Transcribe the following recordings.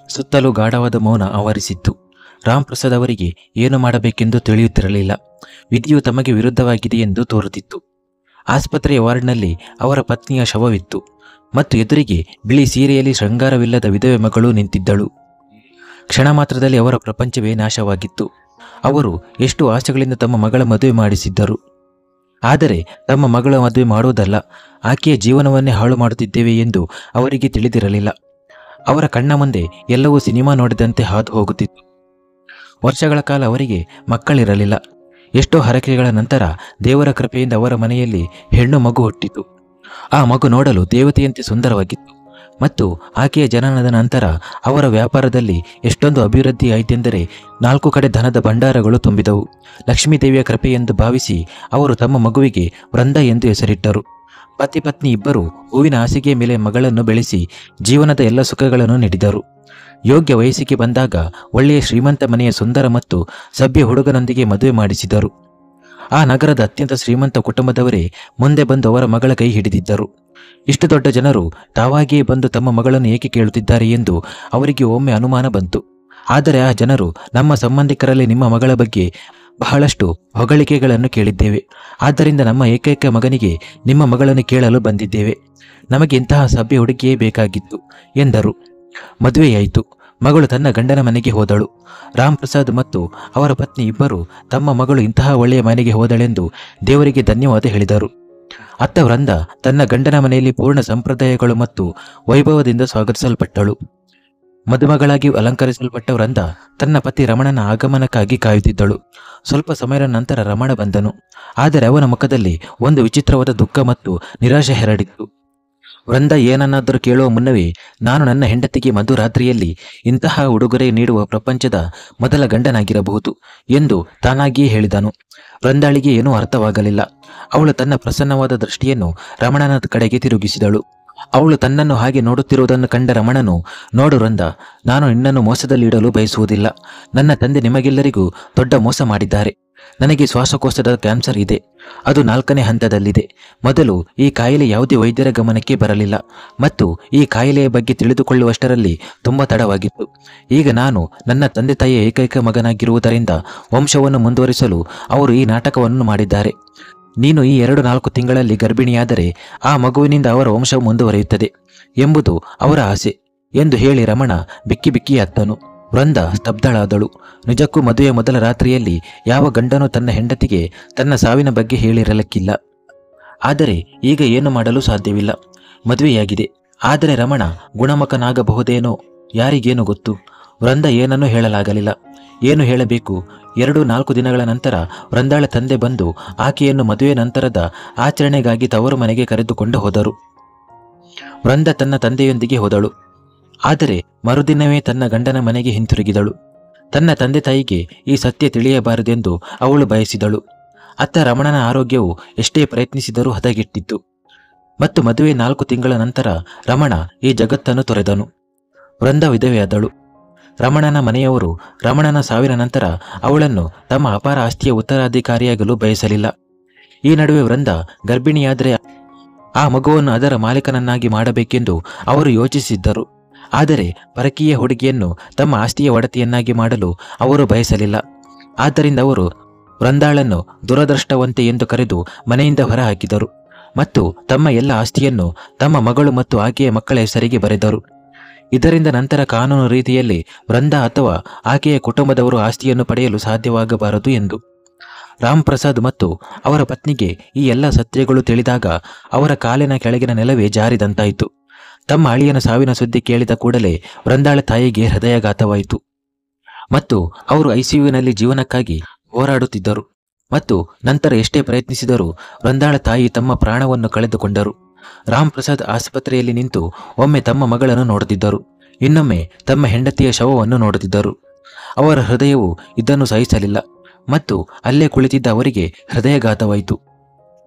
ಸುತ್ತಲೂ ಗಾಢವಾದ ಮೌನ ಆವರಿಸಿತ್ತು. ರಾಮ್ ಪ್ರಸಾದ್ ಅವರಿಗೆ ಏನು ಮಾಡಬೇಕೆಂದು ತಿಳಿಯುತ್ತಿರಲಿಲ್ಲ. ವಿಧಿಯು ತಮಗೆ ವಿರುದ್ಧವಾಗಿದೆ ಎಂದು ತೋರುತ್ತಿತ್ತು. ಆಸ್ಪತ್ರೆಯ ವಾರ್ಡ್ನಲ್ಲಿ ಅವರ ಪತ್ನಿಯ ಶವವಿತ್ತು ಮತ್ತು ಎದುರಿಗೆ ಬಿಳಿ ಸೀರೆಯಲ್ಲಿ ಶೃಂಗಾರವಿಲ್ಲದ ವಿಧವೆ ಮಗಳು ನಿಂತಿದ್ದಳು. ಕ್ಷಣ ಮಾತ್ರದಲ್ಲಿ ಅವರ ಪ್ರಪಂಚವೇ ನಾಶವಾಗಿತ್ತು. ಅವರು ಎಷ್ಟು ಆಸೆಗಳಿಂದ ತಮ್ಮ ಮಗಳ ಮದುವೆ ಮಾಡಿಸಿದ್ದರು. ಆದರೆ ತಮ್ಮ ಮಗಳ ಮದುವೆ ಮಾಡುವುದಲ್ಲ, ಆಕೆಯ ಜೀವನವನ್ನೇ ಹಾಳು ಮಾಡುತ್ತಿದ್ದೇವೆ ಎಂದು ಅವರಿಗೆ ತಿಳಿದಿರಲಿಲ್ಲ. ಅವರ ಕಣ್ಣ ಮುಂದೆ ಎಲ್ಲವೂ ಸಿನಿಮಾ ನೋಡಿದಂತೆ ಹಾದು ಹೋಗುತ್ತಿತ್ತು. ವರ್ಷಗಳ ಕಾಲ ಅವರಿಗೆ ಮಕ್ಕಳಿರಲಿಲ್ಲ. ಎಷ್ಟೋ ಹರಕೆಗಳ ನಂತರ ದೇವರ ಕೃಪೆಯಿಂದ ಅವರ ಮನೆಯಲ್ಲಿ ಹೆಣ್ಣು ಮಗು ಹುಟ್ಟಿತು. ಆ ಮಗು ನೋಡಲು ದೇವತೆಯಂತೆ ಸುಂದರವಾಗಿತ್ತು ಮತ್ತು ಆಕೆಯ ಜನನದ ನಂತರ ಅವರ ವ್ಯಾಪಾರದಲ್ಲಿ ಎಷ್ಟೊಂದು ಅಭಿವೃದ್ಧಿ ಆಯಿತೆಂದರೆ 4 ಕಡೆ ಧನದ ಭಂಡಾರಗಳು ತುಂಬಿದವು. ಲಕ್ಷ್ಮೀದೇವಿಯ ಕೃಪೆ ಎಂದು ಭಾವಿಸಿ ಅವರು ತಮ್ಮ ಮಗುವಿಗೆ ವೃಂದ ಎಂದು ಹೆಸರಿಟ್ಟರು. ಪತಿ ಪತ್ನಿ ಇಬ್ಬರು ಹೂವಿನ ಹಾಸಿಗೆಯ ಮೇಲೆ ಮಗಳನ್ನು ಬೆಳೆಸಿ ಜೀವನದ ಎಲ್ಲ ಸುಖಗಳನ್ನು ನೀಡಿದರು. ಯೋಗ್ಯ ವಯಸ್ಸಿಗೆ ಬಂದಾಗ ಒಳ್ಳೆಯ ಶ್ರೀಮಂತ ಮನೆಯ ಸುಂದರ ಮತ್ತು ಸಭ್ಯ ಹುಡುಗನೊಂದಿಗೆ ಮದುವೆ ಮಾಡಿಸಿದರು. ಆ ನಗರದ ಅತ್ಯಂತ ಶ್ರೀಮಂತ ಕುಟುಂಬದವರೇ ಮುಂದೆ ಬಂದು ಅವರ ಮಗಳ ಕೈ ಹಿಡಿದಿದ್ದರು. ಇಷ್ಟು ದೊಡ್ಡ ಜನರು ತಾವಾಗಿಯೇ ಬಂದು ತಮ್ಮ ಮಗಳನ್ನು ಏಕೆ ಕೇಳುತ್ತಿದ್ದಾರೆ ಎಂದು ಅವರಿಗೆ ಒಮ್ಮೆ ಅನುಮಾನ ಬಂತು. ಆದರೆ ಆ ಜನರು, ನಮ್ಮ ಸಂಬಂಧಿಕರಲ್ಲಿ ನಿಮ್ಮ ಮಗಳ ಬಗ್ಗೆ ಬಹಳಷ್ಟು ಹೊಗಳಿಕೆಗಳನ್ನು ಕೇಳಿದ್ದೇವೆ. ಆದ್ದರಿಂದ ನಮ್ಮ ಏಕೈಕ ಮಗನಿಗೆ ನಿಮ್ಮ ಮಗಳನ್ನು ಕೇಳಲು ಬಂದಿದ್ದೇವೆ. ನಮಗೆ ಇಂತಹ ಸಭ್ಯ ಹುಡುಗಿಯೇ ಬೇಕಾಗಿತ್ತು ಎಂದರು. ಮದುವೆಯಾಯಿತು. ಮಗಳು ತನ್ನ ಗಂಡನ ಮನೆಗೆ ಹೋದಳು. ರಾಮ್ ಪ್ರಸಾದ್ ಮತ್ತು ಅವರ ಪತ್ನಿ ಇಬ್ಬರು ತಮ್ಮ ಮಗಳು ಇಂತಹ ಒಳ್ಳೆಯ ಮನೆಗೆ ಹೋದಳೆಂದು ದೇವರಿಗೆ ಧನ್ಯವಾದ ಹೇಳಿದರು. ಅತ್ತ ವೃಂದ ತನ್ನ ಗಂಡನ ಮನೆಯಲ್ಲಿ ಪೂರ್ಣ ಸಂಪ್ರದಾಯಗಳು ಮತ್ತು ವೈಭವದಿಂದ ಸ್ವಾಗತಿಸಲ್ಪಟ್ಟಳು. ಮದುಮಗಳಾಗಿ ಅಲಂಕರಿಸಲ್ಪಟ್ಟ ವೃಂದ ತನ್ನ ಪತಿ ರಮಣನ ಆಗಮನಕ್ಕಾಗಿ ಕಾಯುತ್ತಿದ್ದಳು. ಸ್ವಲ್ಪ ಸಮಯದ ನಂತರ ರಮಣ ಬಂದನು. ಆದರೆ ಅವನ ಮುಖದಲ್ಲಿ ಒಂದು ವಿಚಿತ್ರವಾದ ದುಃಖ ಮತ್ತು ನಿರಾಶೆ ಹರಡಿತ್ತು. ವೃಂದ ಏನನ್ನಾದರೂ ಕೇಳುವ ಮುನ್ನವೇ, ನಾನು ನನ್ನ ಹೆಂಡತಿಗೆ ಮಧ್ಯರಾತ್ರಿಯಲ್ಲಿ ಇಂತಹ ಉಡುಗೊರೆ ನೀಡುವ ಪ್ರಪಂಚದ ಮೊದಲ ಗಂಡನಾಗಿರಬಹುದು ಎಂದು ತಾನಾಗಿಯೇ ಹೇಳಿದನು. ವೃಂದಾಳಿಗೆ ಏನೂ ಅರ್ಥವಾಗಲಿಲ್ಲ. ಅವಳು ತನ್ನ ಪ್ರಸನ್ನವಾದ ದೃಷ್ಟಿಯನ್ನು ರಮಣನ ಕಡೆಗೆ ತಿರುಗಿಸಿದಳು. ಅವಳು ತನ್ನನ್ನು ಹಾಗೆ ನೋಡುತ್ತಿರುವುದನ್ನು ಕಂಡ ರಮಣನು, ನೋಡು ವೃಂದ, ನಾನು ನಿನ್ನನ್ನು ಮೋಸದಲ್ಲಿಡಲು ಬಯಸುವುದಿಲ್ಲ. ನನ್ನ ತಂದೆ ನಿಮಗೆಲ್ಲರಿಗೂ ದೊಡ್ಡ ಮೋಸ ಮಾಡಿದ್ದಾರೆ. ನನಗೆ ಶ್ವಾಸಕೋಶದ ಕ್ಯಾನ್ಸರ್ ಇದೆ. ಅದು 4ನೇ ಹಂತದಲ್ಲಿದೆ. ಮೊದಲು ಈ ಕಾಯಿಲೆ ಯಾವುದೇ ವೈದ್ಯರ ಗಮನಕ್ಕೆ ಬರಲಿಲ್ಲ ಮತ್ತು ಈ ಕಾಯಿಲೆಯ ಬಗ್ಗೆ ತಿಳಿದುಕೊಳ್ಳುವಷ್ಟರಲ್ಲಿ ತುಂಬ ತಡವಾಗಿತ್ತು. ಈಗ ನಾನು ನನ್ನ ತಂದೆ ತಾಯಿಯ ಏಕೈಕ ಮಗನಾಗಿರುವುದರಿಂದ ವಂಶವನ್ನು ಮುಂದುವರಿಸಲು ಅವರು ಈ ನಾಟಕವನ್ನು ಮಾಡಿದ್ದಾರೆ. ನೀನು ಈ 2-4 ತಿಂಗಳಲ್ಲಿ ಗರ್ಭಿಣಿಯಾದರೆ ಆ ಮಗುವಿನಿಂದ ಅವರ ವಂಶ ಮುಂದುವರಿಯುತ್ತದೆ ಎಂಬುದು ಅವರ ಆಸೆ ಎಂದು ಹೇಳಿ ರಮಣ ಬಿಕ್ಕಿ ಬಿಕ್ಕಿ ಅತ್ತನು. ವೃಂದ ಸ್ತಬ್ಧಳಾದಳು. ನಿಜಕ್ಕೂ ಮದುವೆಯ ಮೊದಲ ರಾತ್ರಿಯಲ್ಲಿ ಯಾವ ಗಂಡನೂ ತನ್ನ ಹೆಂಡತಿಗೆ ತನ್ನ ಸಾವಿನ ಬಗ್ಗೆ ಹೇಳಿರಲಿಕ್ಕಿಲ್ಲ. ಆದರೆ ಈಗ ಏನು ಮಾಡಲು ಸಾಧ್ಯವಿಲ್ಲ. ಮದುವೆಯಾಗಿದೆ. ಆದರೆ ರಮಣ ಗುಣಮುಖನಾಗಬಹುದೇನೋ, ಯಾರಿಗೇನು ಗೊತ್ತು. ವೃಂದ ಏನನ್ನೂ ಹೇಳಲಾಗಲಿಲ್ಲ. ಏನು ಹೇಳಬೇಕು? 2-4 ದಿನಗಳ ನಂತರ ವೃಂದಾಳ ತಂದೆ ಬಂದು ಆಕೆಯನ್ನು ಮದುವೆ ನಂತರದ ಆಚರಣೆಗಾಗಿ ತವರು ಮನೆಗೆ ಕರೆದುಕೊಂಡು ಹೋದರು. ವೃಂದ ತನ್ನ ತಂದೆಯೊಂದಿಗೆ ಹೋದಳು. ಆದರೆ ಮರುದಿನವೇ ತನ್ನ ಗಂಡನ ಮನೆಗೆ ಹಿಂತಿರುಗಿದಳು. ತನ್ನ ತಂದೆ ತಾಯಿಗೆ ಈ ಸತ್ಯ ತಿಳಿಯಬಾರದೆಂದು ಅವಳು ಬಯಸಿದಳು. ಅತ್ತ ರಮಣನ ಆರೋಗ್ಯವು ಎಷ್ಟೇ ಪ್ರಯತ್ನಿಸಿದರೂ ಹದಗೆಟ್ಟಿತ್ತು ಮತ್ತು ಮದುವೆ 4 ತಿಂಗಳ ನಂತರ ರಮಣ ಈ ಜಗತ್ತನ್ನು ತೊರೆದನು. ವೃಂದ ವಿಧವೆಯಾದಳು. ರಮಣನ ಮನೆಯವರು ರಮಣನ ಸಾವಿನ ನಂತರ ಅವಳನ್ನು ತಮ್ಮ ಅಪಾರ ಆಸ್ತಿಯ ಉತ್ತರಾಧಿಕಾರಿಯಾಗಲು ಬಯಸಲಿಲ್ಲ. ಈ ನಡುವೆ ವೃಂದ ಗರ್ಭಿಣಿಯಾದರೆ ಆ ಮಗುವನ್ನು ಅದರ ಮಾಲೀಕನನ್ನಾಗಿ ಮಾಡಬೇಕೆಂದು ಅವರು ಯೋಚಿಸಿದ್ದರು. ಆದರೆ ಪರಕೀಯ ಹುಡುಗಿಯನ್ನು ತಮ್ಮ ಆಸ್ತಿಯ ಒಡತಿಯನ್ನಾಗಿ ಮಾಡಲು ಅವರು ಬಯಸಲಿಲ್ಲ. ಆದ್ದರಿಂದ ಅವರು ವೃಂದಾಳನ್ನು ದುರದೃಷ್ಟವಂತೆ ಎಂದು ಕರೆದು ಮನೆಯಿಂದ ಹೊರಹಾಕಿದರು ಮತ್ತು ತಮ್ಮ ಎಲ್ಲ ಆಸ್ತಿಯನ್ನು ತಮ್ಮ ಮಗಳು ಮತ್ತು ಆಕೆಯ ಮಕ್ಕಳ ಹೆಸರಿಗೆ ಬರೆದರು. ಇದರಿಂದ ನಂತರ ಕಾನೂನು ರೀತಿಯಲ್ಲಿ ವೃಂದ ಅಥವಾ ಆಕೆಯ ಕುಟುಂಬದವರು ಆಸ್ತಿಯನ್ನು ಪಡೆಯಲು ಸಾಧ್ಯವಾಗಬಾರದು ಎಂದು. ರಾಮ್ ಪ್ರಸಾದ್ ಮತ್ತು ಅವರ ಪತ್ನಿಗೆ ಈ ಎಲ್ಲ ಸತ್ಯಗಳು ತಿಳಿದಾಗ ಅವರ ಕಾಲಿನ ಕೆಳಗಿನ ನೆಲವೇ ಜಾರಿದಂತಾಯಿತು. ತಮ್ಮ ಅಳಿಯನ ಸಾವಿನ ಸುದ್ದಿ ಕೇಳಿದ ಕೂಡಲೇ ವೃಂದಾಳ ತಾಯಿಗೆ ಹೃದಯಾಘಾತವಾಯಿತು ಮತ್ತು ಅವರು ಐಸಿಯುವಿನಲ್ಲಿ ಜೀವನಕ್ಕಾಗಿ ಹೋರಾಡುತ್ತಿದ್ದರು ಮತ್ತು ನಂತರ ಎಷ್ಟೇ ಪ್ರಯತ್ನಿಸಿದರೂ ವೃಂದಾಳ ತಾಯಿ ತಮ್ಮ ಪ್ರಾಣವನ್ನು ಕಳೆದುಕೊಂಡರು. ರಾಮ್ ಪ್ರಸಾದ್ ಆಸ್ಪತ್ರೆಯಲ್ಲಿ ನಿಂತು ಒಮ್ಮೆ ತಮ್ಮ ಮಗಳನ್ನು ನೋಡುತ್ತಿದ್ದರು, ಇನ್ನೊಮ್ಮೆ ತಮ್ಮ ಹೆಂಡತಿಯ ಶವವನ್ನು ನೋಡುತ್ತಿದ್ದರು. ಅವರ ಹೃದಯವು ಇದನ್ನು ಸಹಿಸಲಿಲ್ಲ ಮತ್ತು ಅಲ್ಲೇ ಕುಳಿತಿದ್ದ ಅವರಿಗೆ ಹೃದಯಾಘಾತವಾಯಿತು.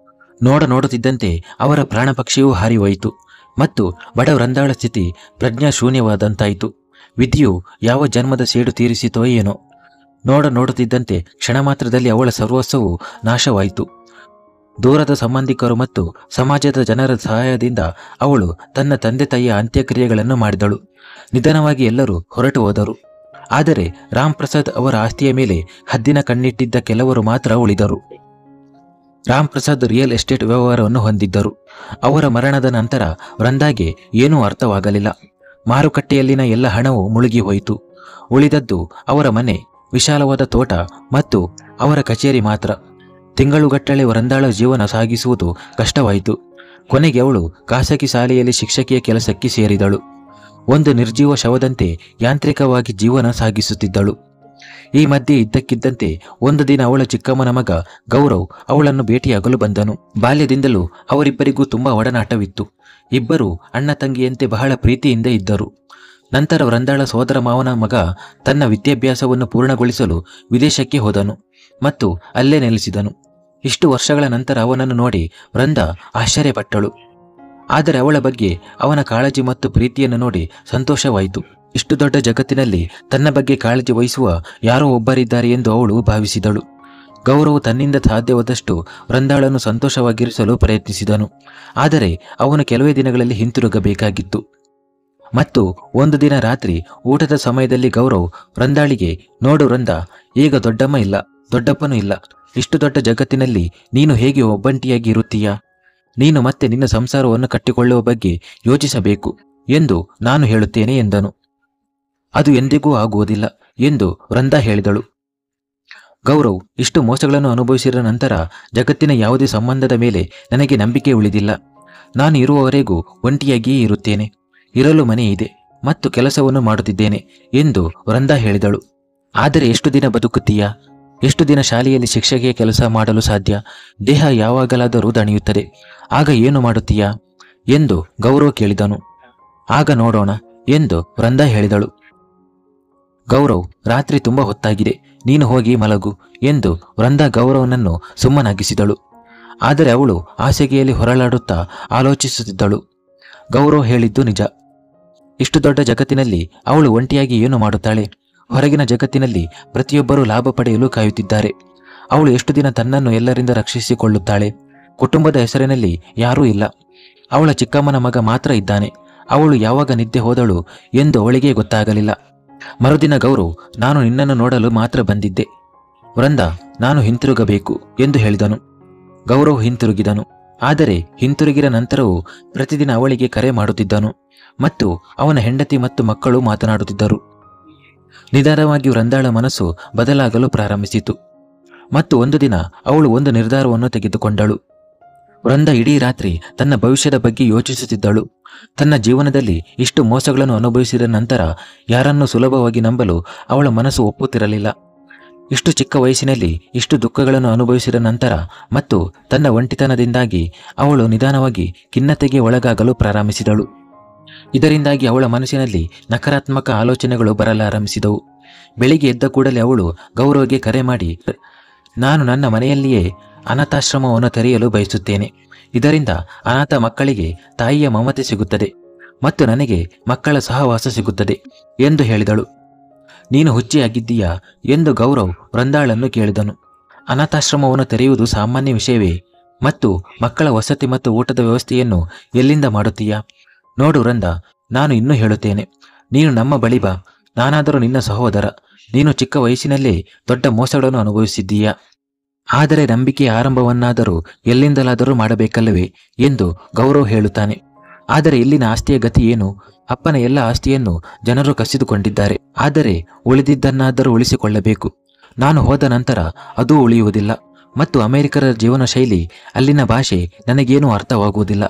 ನೋಡುತ್ತಿದ್ದಂತೆ ಅವರ ಪ್ರಾಣ ಪಕ್ಷಿಯೂ ಹಾರಿಹೋಯಿತು ಮತ್ತು ಬಡ ವೃಂದಾಳ ಸ್ಥಿತಿ ಪ್ರಜ್ಞಾಶೂನ್ಯವಾದಂತಾಯಿತು. ವಿಧಿಯು ಯಾವ ಜನ್ಮದ ಸೇಡು ತೀರಿಸಿತೋ ಏನೋ. ನೋಡುತ್ತಿದ್ದಂತೆ ಕ್ಷಣ ಮಾತ್ರದಲ್ಲಿ ಅವಳ ಸರ್ವಸ್ವವು ನಾಶವಾಯಿತು. ದೂರದ ಸಂಬಂಧಿಕರು ಮತ್ತು ಸಮಾಜದ ಜನರ ಸಹಾಯದಿಂದ ಅವಳು ತನ್ನ ತಂದೆ ತಾಯಿಯ ಅಂತ್ಯಕ್ರಿಯೆಗಳನ್ನು ಮಾಡಿದಳು. ನಿಧಾನವಾಗಿ ಎಲ್ಲರೂ ಹೊರಟು ಹೋದರು. ಆದರೆ ರಾಮ್ ಪ್ರಸಾದ್ ಅವರ ಆಸ್ತಿಯ ಮೇಲೆ ಹದ್ದಿನ ಕಣ್ಣಿಟ್ಟಿದ್ದ ಕೆಲವರು ಮಾತ್ರ ಉಳಿದರು. ರಾಮ್ ಪ್ರಸಾದ್ ರಿಯಲ್ ಎಸ್ಟೇಟ್ ವ್ಯವಹಾರವನ್ನು ಹೊಂದಿದ್ದರು. ಅವರ ಮರಣದ ನಂತರ ವೃಂದಾಗೆ ಏನೂ ಅರ್ಥವಾಗಲಿಲ್ಲ. ಮಾರುಕಟ್ಟೆಯಲ್ಲಿನ ಎಲ್ಲ ಹಣವು ಮುಳುಗಿ ಹೋಯಿತು. ಉಳಿದದ್ದು ಅವರ ಮನೆ, ವಿಶಾಲವಾದ ತೋಟ ಮತ್ತು ಅವರ ಕಚೇರಿ ಮಾತ್ರ. ತಿಂಗಳುಗಟ್ಟಲೆ ವೃಂದಾಳ ಜೀವನ ಸಾಗಿಸುವುದು ಕಷ್ಟವಾಯಿತು. ಕೊನೆಗೆ ಅವಳು ಖಾಸಗಿ ಶಾಲೆಯಲ್ಲಿ ಶಿಕ್ಷಕಿಯ ಕೆಲಸಕ್ಕೆ ಸೇರಿದಳು. ಒಂದು ನಿರ್ಜೀವ ಶವದಂತೆ ಯಾಂತ್ರಿಕವಾಗಿ ಜೀವನ ಸಾಗಿಸುತ್ತಿದ್ದಳು. ಈ ಮಧ್ಯೆ ಇದ್ದಕ್ಕಿದ್ದಂತೆ ಒಂದು ದಿನ ಅವಳ ಚಿಕ್ಕಮ್ಮನ ಮಗ ಗೌರವ್ ಅವಳನ್ನು ಭೇಟಿಯಾಗಲು ಬಂದನು. ಬಾಲ್ಯದಿಂದಲೂ ಅವರಿಬ್ಬರಿಗೂ ತುಂಬಾ ಒಡನಾಟವಿತ್ತು. ಇಬ್ಬರು ಅಣ್ಣ ತಂಗಿಯಂತೆ ಬಹಳ ಪ್ರೀತಿಯಿಂದ ಇದ್ದರು. ನಂತರ ವೃಂದಾಳ ಸೋದರ ಮಾವನ ಮಗ ತನ್ನ ವಿದ್ಯಾಭ್ಯಾಸವನ್ನು ಪೂರ್ಣಗೊಳಿಸಲು ವಿದೇಶಕ್ಕೆ ಹೋದನು ಮತ್ತು ಅಲ್ಲೇ ನೆಲೆಸಿದನು. ಇಷ್ಟು ವರ್ಷಗಳ ನಂತರ ಅವನನ್ನು ನೋಡಿ ವೃಂದ ಆಶ್ಚರ್ಯಪಟ್ಟಳು. ಆದರೆ ಅವಳ ಬಗ್ಗೆ ಅವನ ಕಾಳಜಿ ಮತ್ತು ಪ್ರೀತಿಯನ್ನು ನೋಡಿ ಸಂತೋಷವಾಯಿತು. ಇಷ್ಟು ದೊಡ್ಡ ಜಗತ್ತಿನಲ್ಲಿ ತನ್ನ ಬಗ್ಗೆ ಕಾಳಜಿ ವಹಿಸುವ ಯಾರೋ ಒಬ್ಬರಿದ್ದಾರೆ ಎಂದು ಅವಳು ಭಾವಿಸಿದಳು. ಗೌರವ್ ತನ್ನಿಂದ ಸಾಧ್ಯವಾದಷ್ಟು ವೃಂದಾಳನ್ನು ಸಂತೋಷವಾಗಿರಿಸಲು ಪ್ರಯತ್ನಿಸಿದನು. ಆದರೆ ಅವನು ಕೆಲವೇ ದಿನಗಳಲ್ಲಿ ಹಿಂತಿರುಗಬೇಕಾಗಿತ್ತು. ಮತ್ತು ಒಂದು ದಿನ ರಾತ್ರಿ ಊಟದ ಸಮಯದಲ್ಲಿ ಗೌರವ್ ವೃಂದಾಳಿಗೆ, ನೋಡು ವೃಂದ, ಈಗ ದೊಡ್ಡಮ್ಮ ಇಲ್ಲ, ದೊಡ್ಡಪ್ಪನೂ ಇಲ್ಲ. ಇಷ್ಟು ದೊಡ್ಡ ಜಗತ್ತಿನಲ್ಲಿ ನೀನು ಹೇಗೆ ಒಬ್ಬಂಟಿಯಾಗಿ ಇರುತ್ತೀಯಾ? ನೀನು ಮತ್ತೆ ನಿನ್ನ ಸಂಸಾರವನ್ನು ಕಟ್ಟಿಕೊಳ್ಳುವ ಬಗ್ಗೆ ಯೋಚಿಸಬೇಕು ಎಂದು ನಾನು ಹೇಳುತ್ತೇನೆ ಎಂದನು. ಅದು ಎಂದಿಗೂ ಆಗುವುದಿಲ್ಲ ಎಂದು ವೃಂದಾ ಹೇಳಿದಳು. ಗೌರವ್, ಇಷ್ಟು ಮೋಸಗಳನ್ನು ಅನುಭವಿಸಿದ ನಂತರ ಜಗತ್ತಿನ ಯಾವುದೇ ಸಂಬಂಧದ ಮೇಲೆ ನನಗೆ ನಂಬಿಕೆ ಉಳಿದಿಲ್ಲ. ನಾನು ಇರುವವರೆಗೂ ಒಂಟಿಯಾಗಿಯೇ ಇರುತ್ತೇನೆ. ಇರಲು ಮನೆ ಇದೆ ಮತ್ತು ಕೆಲಸವನ್ನು ಮಾಡುತ್ತಿದ್ದೇನೆ ಎಂದು ವೃಂದಾ ಹೇಳಿದಳು. ಆದರೆ ಎಷ್ಟು ದಿನ ಬದುಕುತ್ತೀಯಾ? ಎಷ್ಟು ದಿನ ಶಾಲೆಯಲ್ಲಿ ಶಿಕ್ಷಕಿಯ ಕೆಲಸ ಮಾಡಲು ಸಾಧ್ಯ? ದೇಹ ಯಾವಾಗಲಾದರೂ ದಣಿಯುತ್ತದೆ. ಆಗ ಏನು ಮಾಡುತ್ತೀಯಾ ಎಂದು ಗೌರವ್ ಕೇಳಿದನು. ಆಗ ನೋಡೋಣ ಎಂದು ವೃಂದಾ ಹೇಳಿದಳು. ಗೌರವ್, ರಾತ್ರಿ ತುಂಬ ಹೊತ್ತಾಗಿದೆ, ನೀನು ಹೋಗಿ ಮಲಗು ಎಂದು ವೃಂದಾ ಗೌರವನನ್ನು ಸುಮ್ಮನಾಗಿಸಿದಳು. ಆದರೆ ಅವಳು ಹಾಸಿಗೆಯಲ್ಲಿ ಹೊರಳಾಡುತ್ತಾ ಆಲೋಚಿಸುತ್ತಿದ್ದಳು. ಗೌರವ್ ಹೇಳಿದ್ದು ನಿಜ. ಇಷ್ಟು ದೊಡ್ಡ ಜಗತ್ತಿನಲ್ಲಿ ಅವಳು ಒಂಟಿಯಾಗಿ ಏನು ಮಾಡುತ್ತಾಳೆ? ಹೊರಗಿನ ಜಗತ್ತಿನಲ್ಲಿ ಪ್ರತಿಯೊಬ್ಬರೂ ಲಾಭ ಪಡೆಯಲು ಕಾಯುತ್ತಿದ್ದಾರೆ. ಅವಳು ಎಷ್ಟು ದಿನ ತನ್ನನ್ನು ಎಲ್ಲರಿಂದ ರಕ್ಷಿಸಿಕೊಳ್ಳುತ್ತಾಳೆ? ಕುಟುಂಬದ ಹೆಸರಿನಲ್ಲಿ ಯಾರೂ ಇಲ್ಲ. ಅವಳ ಚಿಕ್ಕಮ್ಮನ ಮಗ ಮಾತ್ರ ಇದ್ದಾನೆ. ಅವಳು ಯಾವಾಗ ನಿದ್ದೆ ಹೋದಳು ಎಂದು ಅವಳಿಗೆ ಗೊತ್ತಾಗಲಿಲ್ಲ. ಮರುದಿನ ಗೌರವ್, ನಾನು ನಿನ್ನನ್ನು ನೋಡಲು ಮಾತ್ರ ಬಂದಿದ್ದೆ ವೃಂದಾ, ನಾನು ಹಿಂತಿರುಗಬೇಕು ಎಂದು ಹೇಳಿದನು. ಗೌರವ್ ಹಿಂತಿರುಗಿದನು. ಆದರೆ ಹಿಂತಿರುಗಿದ ನಂತರವೂ ಪ್ರತಿದಿನ ಅವಳಿಗೆ ಕರೆ ಮಾಡುತ್ತಿದ್ದನು ಮತ್ತು ಅವನ ಹೆಂಡತಿ ಮತ್ತು ಮಕ್ಕಳು ಮಾತನಾಡುತ್ತಿದ್ದರು. ನಿಧಾನವಾಗಿ ವೃಂದಾಳ ಮನಸ್ಸು ಬದಲಾಗಲು ಪ್ರಾರಂಭಿಸಿತು ಮತ್ತು ಒಂದು ದಿನ ಅವಳು ಒಂದು ನಿರ್ಧಾರವನ್ನು ತೆಗೆದುಕೊಂಡಳು. ವೃಂದ ಇಡೀ ರಾತ್ರಿ ತನ್ನ ಭವಿಷ್ಯದ ಬಗ್ಗೆ ಯೋಚಿಸುತ್ತಿದ್ದಳು. ತನ್ನ ಜೀವನದಲ್ಲಿ ಇಷ್ಟು ಮೋಸಗಳನ್ನು ಅನುಭವಿಸಿದ ನಂತರ ಯಾರನ್ನು ಸುಲಭವಾಗಿ ನಂಬಲು ಅವಳ ಮನಸ್ಸು ಒಪ್ಪುತ್ತಿರಲಿಲ್ಲ. ಇಷ್ಟು ಚಿಕ್ಕ ವಯಸ್ಸಿನಲ್ಲಿ ಇಷ್ಟು ದುಃಖಗಳನ್ನು ಅನುಭವಿಸಿದ ನಂತರ ಮತ್ತು ತನ್ನ ಒಂಟಿತನದಿಂದಾಗಿ ಅವಳು ನಿಧಾನವಾಗಿ ಖಿನ್ನತೆಗೆ ಒಳಗಾಗಲು ಪ್ರಾರಂಭಿಸಿದಳು. ಇದರಿಂದಾಗಿ ಅವಳ ಮನಸ್ಸಿನಲ್ಲಿ ನಕಾರಾತ್ಮಕ ಆಲೋಚನೆಗಳು ಬರಲಾರಂಭಿಸಿದವು. ಬೆಳಿಗ್ಗೆ ಎದ್ದ ಕೂಡಲೇ ಅವಳು ಗೌರವ್ಗೆ ಕರೆ ಮಾಡಿ, ನಾನು ನನ್ನ ಮನೆಯಲ್ಲಿಯೇ ಅನಾಥಾಶ್ರಮವನ್ನು ತೆರೆಯಲು ಬಯಸುತ್ತೇನೆ. ಇದರಿಂದ ಅನಾಥ ಮಕ್ಕಳಿಗೆ ತಾಯಿಯ ಮಮತೆ ಸಿಗುತ್ತದೆ ಮತ್ತು ನನಗೆ ಮಕ್ಕಳ ಸಹವಾಸ ಸಿಗುತ್ತದೆ ಎಂದು ಹೇಳಿದಳು. ನೀನು ಹುಚ್ಚಿಯಾಗಿದ್ದೀಯಾ ಎಂದು ಗೌರವ್ ವೃಂದಾಳನ್ನು ಕೇಳಿದನು. ಅನಾಥಾಶ್ರಮವನ್ನು ತೆರೆಯುವುದು ಸಾಮಾನ್ಯ ವಿಷಯವೇ? ಮತ್ತು ಮಕ್ಕಳ ವಸತಿ ಮತ್ತು ಊಟದ ವ್ಯವಸ್ಥೆಯನ್ನು ಎಲ್ಲಿಂದ ಮಾಡುತ್ತೀಯಾ? ನೋಡು ವೃಂದಾ, ನಾನು ಇನ್ನೂ ಹೇಳುತ್ತೇನೆ. ನೀನು ನಮ್ಮ ಬಳಿ ಬಾ. ನಾನಾದರೂ ನಿನ್ನ ಸಹೋದರ. ನೀನು ಚಿಕ್ಕ ವಯಸ್ಸಿನಲ್ಲೇ ದೊಡ್ಡ ಮೋಸಗಳನ್ನು ಅನುಭವಿಸಿದ್ದೀಯಾ. ಆದರೆ ನಂಬಿಕೆಯ ಆರಂಭವನ್ನಾದರೂ ಎಲ್ಲಿಂದಲಾದರೂ ಮಾಡಬೇಕಲ್ಲವೇ ಎಂದು ಗೌರವ್ ಹೇಳುತ್ತಾನೆ. ಆದರೆ ಇಲ್ಲಿನ ಆಸ್ತಿಯ ಗತಿ ಏನು? ಅಪ್ಪನ ಎಲ್ಲ ಆಸ್ತಿಯನ್ನು ಜನರು ಕಸಿದುಕೊಂಡಿದ್ದಾರೆ. ಆದರೆ ಉಳಿದಿದ್ದನ್ನಾದರೂ ಉಳಿಸಿಕೊಳ್ಳಬೇಕು. ನಾನು ಹೋದ ನಂತರ ಅದೂ ಉಳಿಯುವುದಿಲ್ಲ. ಮತ್ತು ಅಮೆರಿಕರ ಜೀವನ ಶೈಲಿ, ಅಲ್ಲಿನ ಭಾಷೆ ನನಗೇನೂ ಅರ್ಥವಾಗುವುದಿಲ್ಲ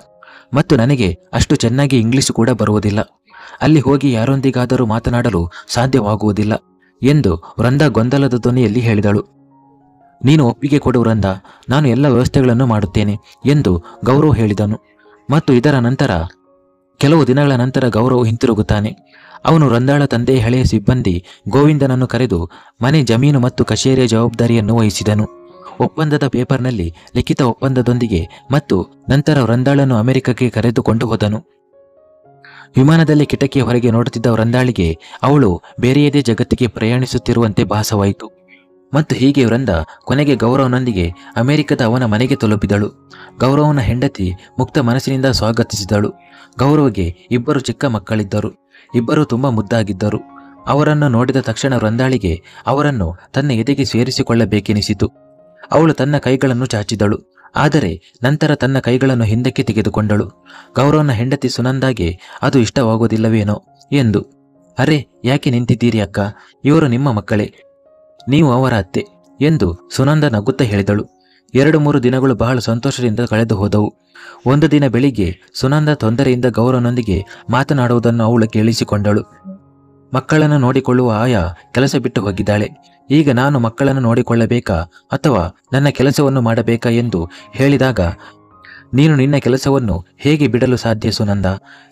ಮತ್ತು ನನಗೆ ಅಷ್ಟು ಚೆನ್ನಾಗಿ ಇಂಗ್ಲಿಷ್ ಕೂಡ ಬರುವುದಿಲ್ಲ. ಅಲ್ಲಿ ಹೋಗಿ ಯಾರೊಂದಿಗಾದರೂ ಮಾತನಾಡಲು ಸಾಧ್ಯವಾಗುವುದಿಲ್ಲ ಎಂದು ವೃಂದಾ ಗೊಂದಲದ ಧ್ವನಿಯಲ್ಲಿ ಹೇಳಿದಳು. ನೀನು ಒಪ್ಪಿಗೆ ಕೊಡು ವೃಂದಾ, ನಾನು ಎಲ್ಲ ವ್ಯವಸ್ಥೆಗಳನ್ನು ಮಾಡುತ್ತೇನೆ ಎಂದು ಗೌರವ್ ಹೇಳಿದನು. ಮತ್ತು ಇದರ ನಂತರ ಕೆಲವು ದಿನಗಳ ನಂತರ ಗೌರವ್ ಹಿಂತಿರುಗುತ್ತಾನೆ. ಅವನು ವೃಂದಾಳ ತಂದೆಯ ಹಳೆಯ ಸಿಬ್ಬಂದಿ ಗೋವಿಂದನನ್ನು ಕರೆದು ಮನೆ, ಜಮೀನು ಮತ್ತು ಕಚೇರಿಯ ಜವಾಬ್ದಾರಿಯನ್ನು ವಹಿಸಿದನು. ಒಪ್ಪಂದದ ಪೇಪರ್ನಲ್ಲಿ ಲಿಖಿತ ಒಪ್ಪಂದದೊಂದಿಗೆ ಮತ್ತು ನಂತರ ವೃಂದಾಳನ್ನು ಅಮೆರಿಕಕ್ಕೆ ಕರೆದುಕೊಂಡು ಹೋದನು. ವಿಮಾನದಲ್ಲಿ ಕಿಟಕಿಯ ಹೊರಗೆ ನೋಡುತ್ತಿದ್ದ ವೃಂದಾಳಿಗೆ ಅವಳು ಬೇರೆಯದೇ ಜಗತ್ತಿಗೆ ಪ್ರಯಾಣಿಸುತ್ತಿರುವಂತೆ ಭಾಸವಾಯಿತು ಮತ್ತು ಹೀಗೆ ವೃಂದ ಕೊನೆಗೆ ಗೌರವನೊಂದಿಗೆ ಅಮೆರಿಕದ ಅವನ ಮನೆಗೆ ತಲುಪಿದಳು. ಗೌರವನ ಹೆಂಡತಿ ಮುಕ್ತ ಮನಸ್ಸಿನಿಂದ ಸ್ವಾಗತಿಸಿದಳು. ಗೌರವ್ಗೆ ಇಬ್ಬರು ಚಿಕ್ಕ ಮಕ್ಕಳಿದ್ದರು. ಇಬ್ಬರು ತುಂಬ ಮುದ್ದಾಗಿದ್ದರು. ಅವರನ್ನು ನೋಡಿದ ತಕ್ಷಣ ವೃಂದಾಳಿಗೆ ಅವರನ್ನು ತನ್ನ ಎದೆಗೆ ಸೇರಿಸಿಕೊಳ್ಳಬೇಕೆನಿಸಿತು. ಅವಳು ತನ್ನ ಕೈಗಳನ್ನು ಚಾಚಿದಳು. ಆದರೆ ನಂತರ ತನ್ನ ಕೈಗಳನ್ನು ಹಿಂದಕ್ಕೆ ತೆಗೆದುಕೊಂಡಳು. ಗೌರವನ ಹೆಂಡತಿ ಸುನಂದಾಗೆ ಅದು ಇಷ್ಟವಾಗುವುದಿಲ್ಲವೇನೋ ಎಂದು. ಅರೆ, ಯಾಕೆ ನಿಂತಿದ್ದೀರಿ ಅಕ್ಕ? ಇವರು ನಿಮ್ಮ ಮಕ್ಕಳೇ, ನೀವು ಅವರ ಅತ್ತೆ ಎಂದು ಸುನಂದ ನಗುತ್ತಾ ಹೇಳಿದಳು. 2-3 ದಿನಗಳು ಬಹಳ ಸಂತೋಷದಿಂದ ಕಳೆದು ಹೋದವು. ಒಂದು ದಿನ ಬೆಳಿಗ್ಗೆ ಸುನಂದ ತೊಂದರೆಯಿಂದ ಗೌರವನೊಂದಿಗೆ ಮಾತನಾಡುವುದನ್ನು ಅವಳು ಕೇಳಿಸಿಕೊಂಡಳು. ಮಕ್ಕಳನ್ನು ನೋಡಿಕೊಳ್ಳುವ ಆಯಾ ಕೆಲಸ ಬಿಟ್ಟು ಹೋಗಿದ್ದಾಳೆ. ಈಗ ನಾನು ಮಕ್ಕಳನ್ನು ನೋಡಿಕೊಳ್ಳಬೇಕಾ ಅಥವಾ ನನ್ನ ಕೆಲಸವನ್ನು ಮಾಡಬೇಕಾ ಎಂದು ಹೇಳಿದಾಗ, ನೀನು ನಿನ್ನ ಕೆಲಸವನ್ನು ಹೇಗೆ ಬಿಡಲು ಸಾಧ್ಯ ಸುನಂದ?